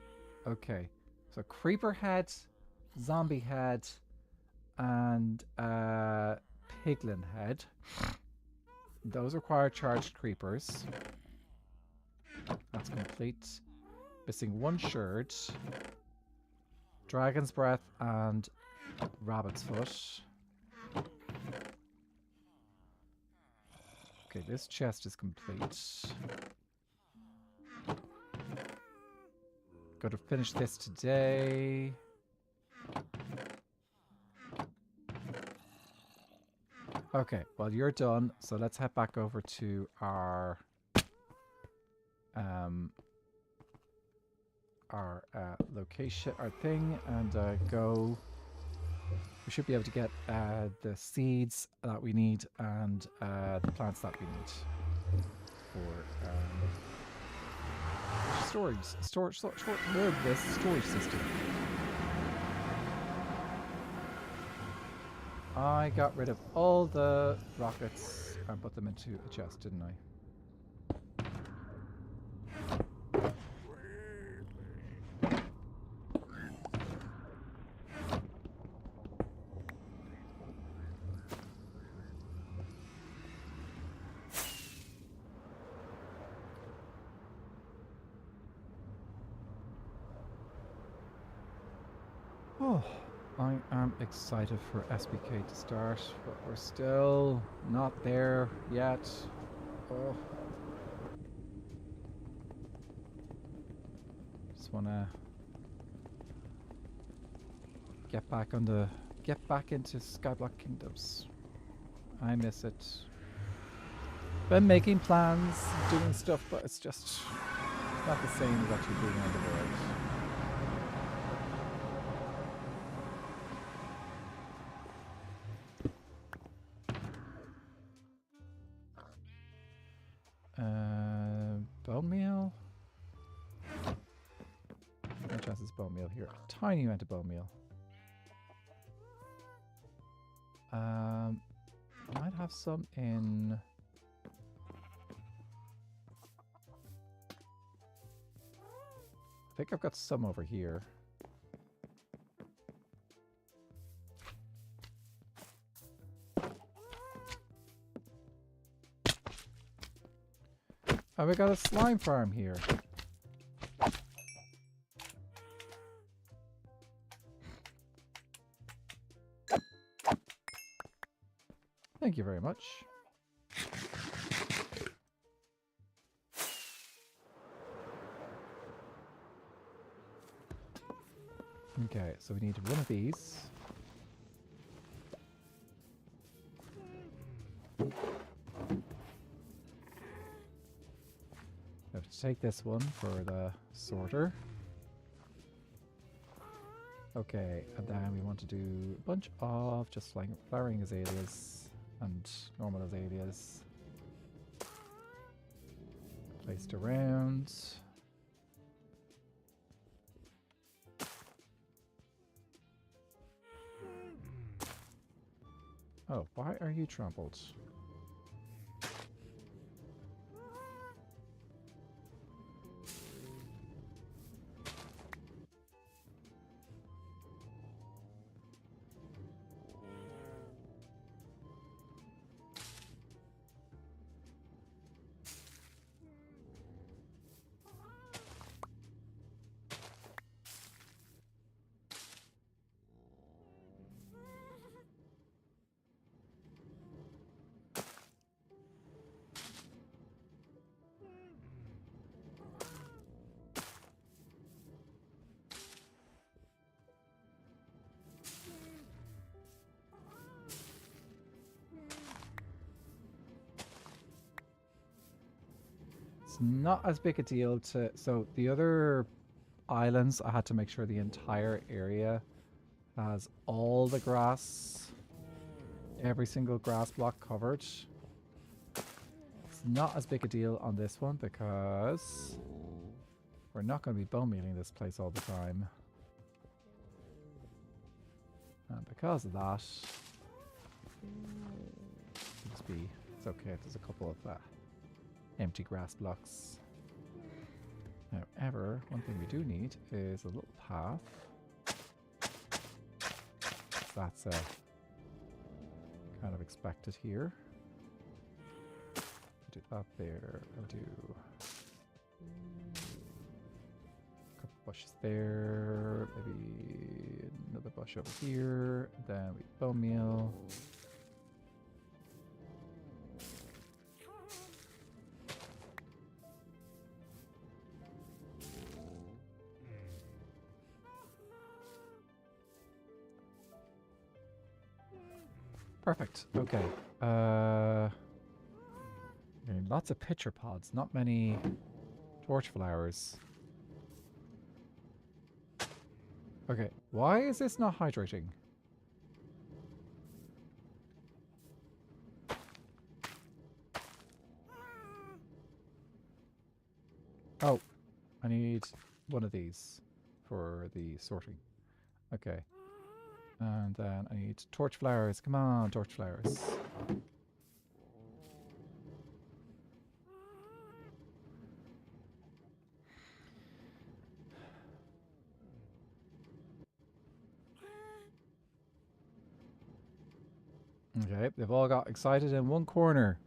Okay. So creeper head, zombie head, and piglin head. those require charged creepers. That's complete. Missing one sherd. Dragon's breath and rabbit's foot. Okay, this chest is complete. Got to finish this today. Okay, well you're done, so let's head back over to our location, our thing, and go. We should be able to get the seeds that we need and the plants that we need for storage system. I got rid of all the rockets and put them into a chest, didn't I? Oh, I am excited for SBK to start, but we're still not there yet. Oh. Just wanna get back into Skyblock Kingdoms. I miss it. Been making plans, doing stuff, but it's just not the same as actually being on the world. Bone meal? No chances bone meal here. A tiny amount of bone meal. Might have some in... I think I've got some over here. Oh, we got a slime farm here. Thank you very much. Okay, so we need one of these. I have to take this one for the sorter. Okay, and then we want to do a bunch of just like flowering azaleas and normal azaleas placed around. Oh, why are you trampled? It's not as big a deal to... So the other islands, I had to make sure the entire area has all the grass, every single grass block covered. It's not as big a deal on this one because we're not going to be bone mealing this place all the time. And because of that, it's okay. There's a couple of empty grass blocks. However, one thing we do need is a little path. That's kind of expected here. do that there. I'll do a couple bushes there. Maybe another bush over here. Then we bone meal. Perfect. Okay. Lots of pitcher pods, not many torch flowers. Okay, why is this not hydrating? Oh, I need one of these for the sorting. Okay. And then I need torch flowers. Come on, torch flowers. Okay, they've all got excited in one corner.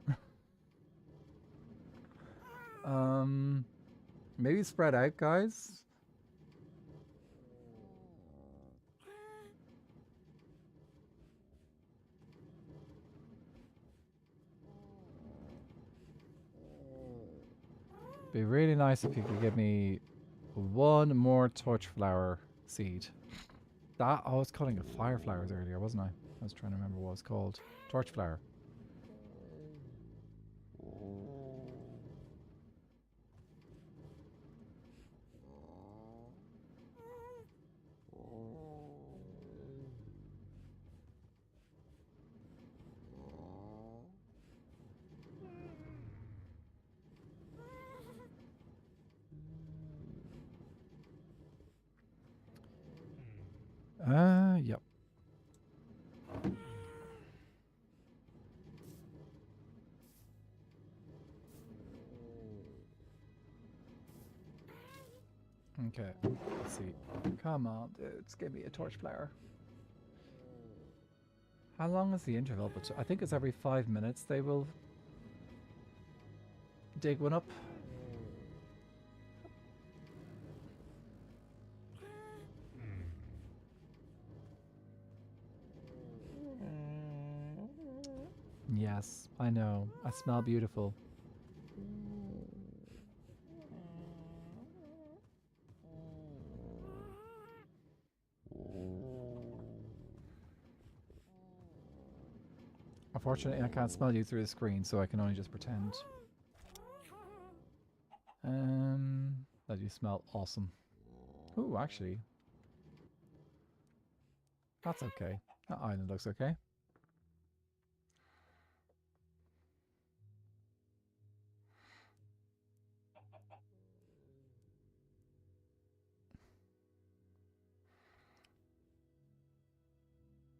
Maybe spread out, guys. Be really nice if you could give me one more torch flower seed. That I was calling it fire flowers earlier, wasn't I? I was trying to remember what it was called. Torch flower. Yep. Okay, let's see. Come on, dudes, give me a torch flower. How long is the interval? But I think it's every 5 minutes they will dig one up. Yes, I know. I smell beautiful. Unfortunately, I can't smell you through the screen, so I can only just pretend. That you smell awesome. Ooh, actually. That's okay. That island looks okay.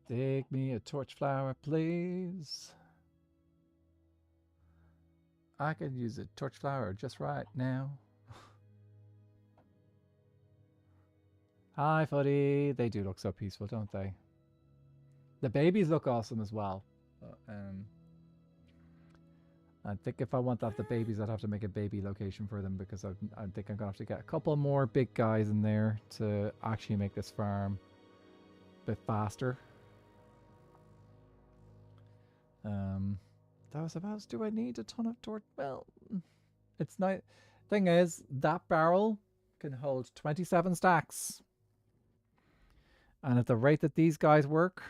Dig me a torch flower, please. I could use a torch flower just right now. Hi, Fuddy. They do look so peaceful, don't they? The babies look awesome as well. I think if I want to have the babies, I'd have to make a baby location for them because I think I'm going to have to get a couple more big guys in there to actually make this farm a bit faster. That was about, do I need a ton of torch? Well, it's not. Thing is, that barrel can hold 27 stacks. And at the rate that these guys work,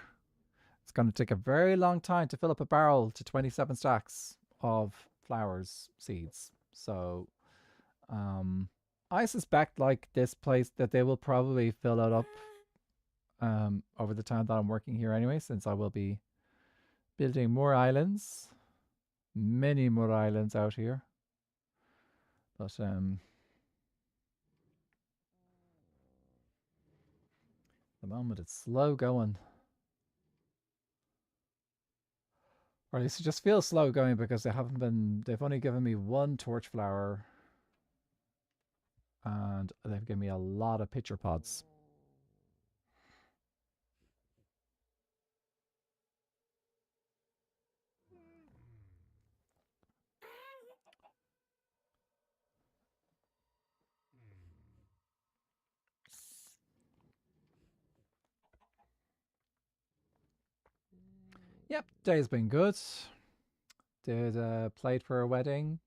it's going to take a very long time to fill up a barrel to 27 stacks of flowers, seeds. So, I suspect, like this place, that they will probably fill it up over the time that I'm working here anyway, since I will be building more islands. Many more islands out here. But, the moment it's slow going. Or at least it just feels slow going because they've only given me one torch flower. And they've given me a lot of pitcher pods. Yep, day's been good. Did played for a wedding.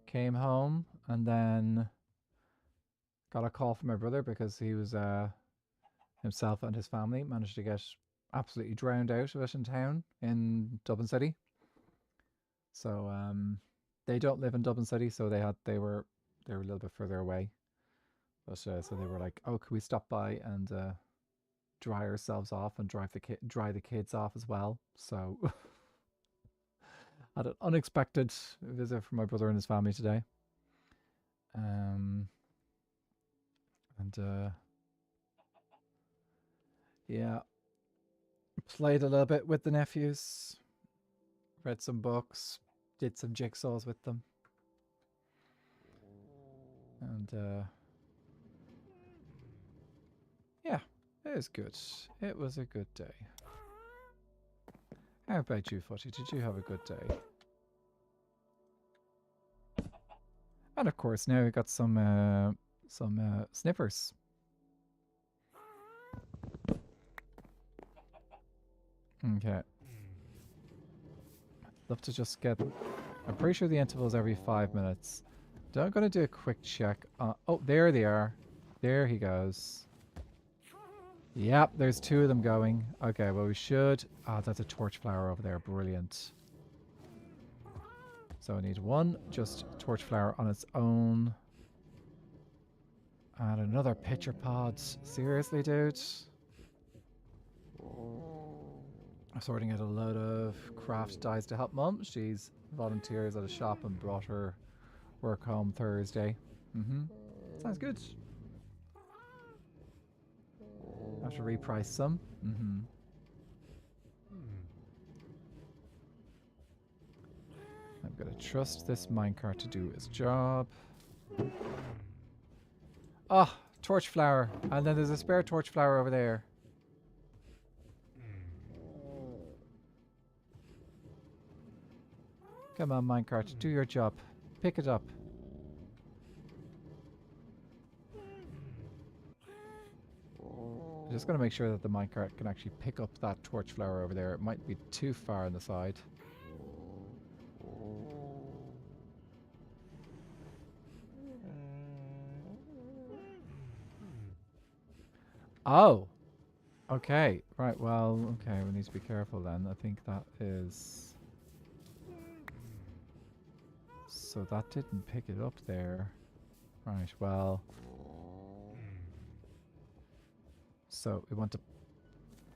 Came home and then got a call from my brother because he was himself and his family managed to get absolutely drowned out of it in town in Dublin City. So they don't live in Dublin City, so they were a little bit further away. But so they were like, "Oh, could we stop by and dry ourselves off and dry the kids off as well?" So had an unexpected visit from my brother and his family today. Um, and yeah, played a little bit with the nephews, read some books, did some jigsaws with them, and yeah, it was good. It was a good day. How about you, Footy? Did you have a good day? And of course, now we got some sniffers. Okay. I'd love to just get... I'm pretty sure the interval is every 5 minutes. So I'm going to do a quick check. Oh, there they are. There he goes. Yep, there's 2 of them going. Okay, well we should... Ah, that's a torch flower over there. Brilliant. So I need 1 just torch flower on its own. And another pitcher pod. Seriously, dude? I'm sorting out a load of craft dyes to help Mum. She's volunteers at a shop and brought her work home Thursday. Sounds good. I have to reprice some. I'm going to trust this minecart to do its job. Ah, torch flower. And then there's a spare torch flower over there. Come on, minecart. Do your job. Pick it up. I'm just going to make sure that the minecart can actually pick up that torch flower over there. It might be too far on the side. Oh! Okay. Right, well, okay, we need to be careful then. I think that is... So that didn't pick it up there. Right, well... So we want to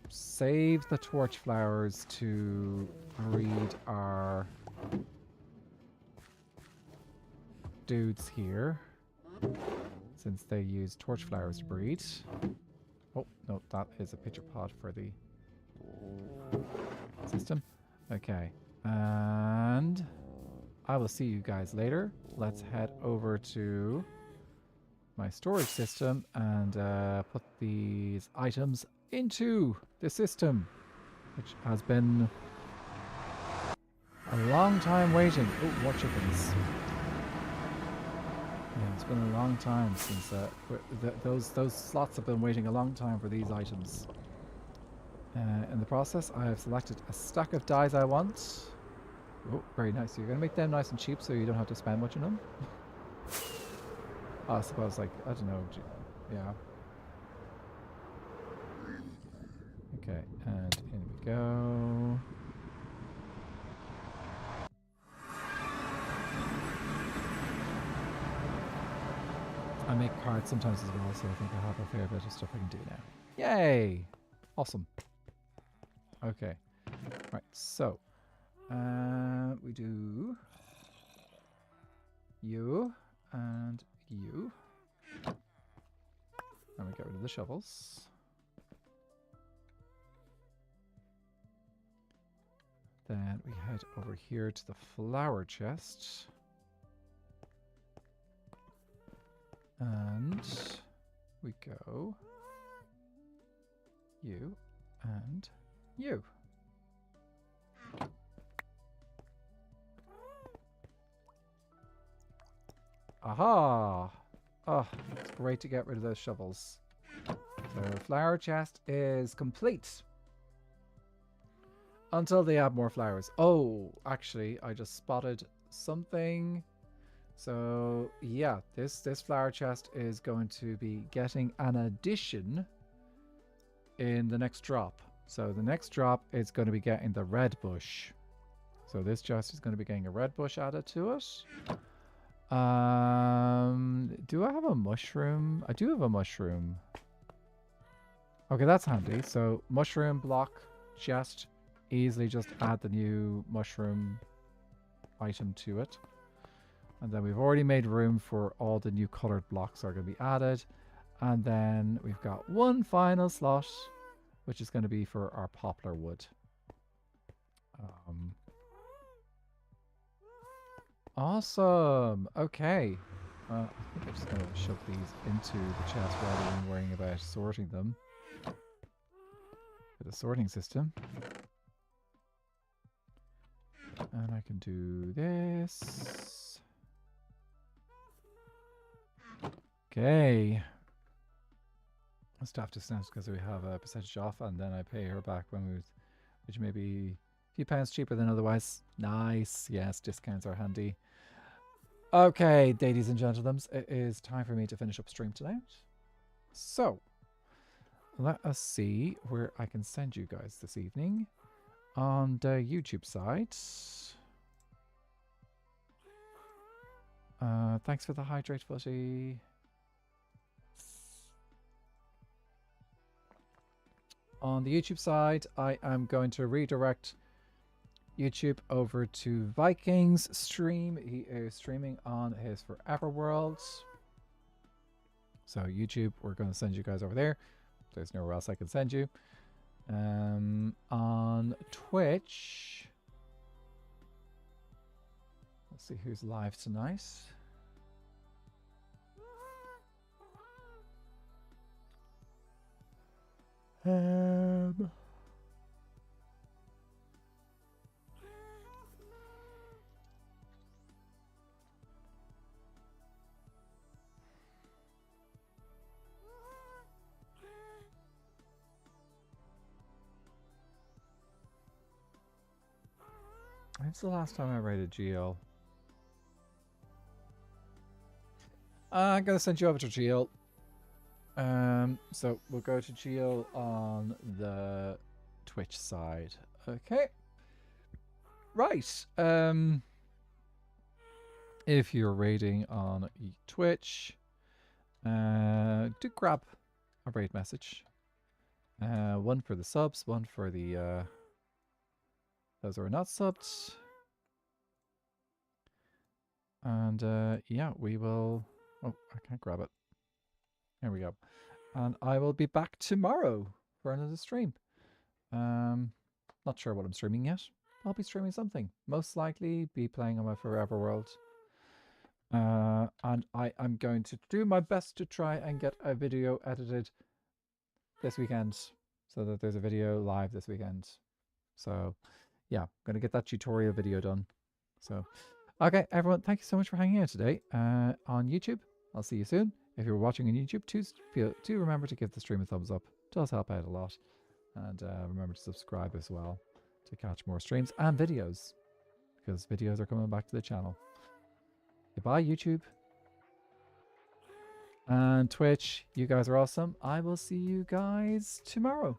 save the torch flowers to breed our dudes here, since they use torch flowers to breed. Oh, no, that is a pitcher pod for the system. Okay, and I will see you guys later. Let's head over to my storage system and put these items into the system, which has been a long time waiting. Oh, more chickens. Yeah, it's been a long time since those slots have been waiting a long time for these items. In the process, I have selected a stack of dyes I want. Oh, very nice. You're going to make them nice and cheap so you don't have to spend much on them. I suppose, like, I don't know. Yeah. Okay, and in we go. I make cards sometimes as well, so I think I have a fair bit of stuff I can do now. Yay! Awesome. Okay. Right, so. We do... you and you. And we get rid of the shovels. Then we head over here to the flower chest. And we go you and you. Aha! Oh, it's great to get rid of those shovels. So the flower chest is complete. Until they add more flowers. Oh, actually, I just spotted something. So, yeah, this flower chest is going to be getting an addition in the next drop. So the next drop is going to be getting the red bush. So this chest is going to be getting a red bush added to it. Do I have a mushroom? I do have a mushroom. Okay, that's handy. So mushroom block chest. Easily just add the new mushroom item to it. And then we've already made room for all the new colored blocks are going to be added. And then we've got one final slot, which is going to be for our poplar wood. Awesome. Okay. I think I'm just going to shove these into the chest rather than worrying about sorting them. With a sorting system. And I can do this. Okay. Staff discounts because we have a percentage off, and then I pay her back when we, which may be a few pounds cheaper than otherwise. Nice. Yes, discounts are handy. Okay, ladies and gentlemen, it is time for me to finish up stream tonight. So, let us see where I can send you guys this evening. On the YouTube side. Thanks for the hydrate, Footy. On the YouTube side, I am going to redirect YouTube over to Viking's stream. He is streaming on his Forever World. So YouTube, we're going to send you guys over there. There's nowhere else I can send you. On Twitch, let's see who's live tonight. When's the last time I rated Gaeilge? I'm going to send you over to Gaeilge. So we'll go to Gaeilge on the Twitch side. Okay. Right. If you're raiding on Twitch, do grab a raid message. One for the subs, one for the those who are not subbed. And yeah, we will... Oh, I can't grab it. There we go. And I will be back tomorrow for another stream. Not sure what I'm streaming yet. I'll be streaming something. Most likely be playing on my Forever World. And I am going to do my best to try and get a video edited this weekend. So that there's a video live this weekend. So... yeah, I'm going to get that tutorial video done. So, okay, everyone, thank you so much for hanging out today on YouTube. I'll see you soon. If you're watching on YouTube, do remember to give the stream a thumbs up. It does help out a lot. And remember to subscribe as well to catch more streams and videos. Because videos are coming back to the channel. Goodbye, YouTube. And Twitch, you guys are awesome. I will see you guys tomorrow.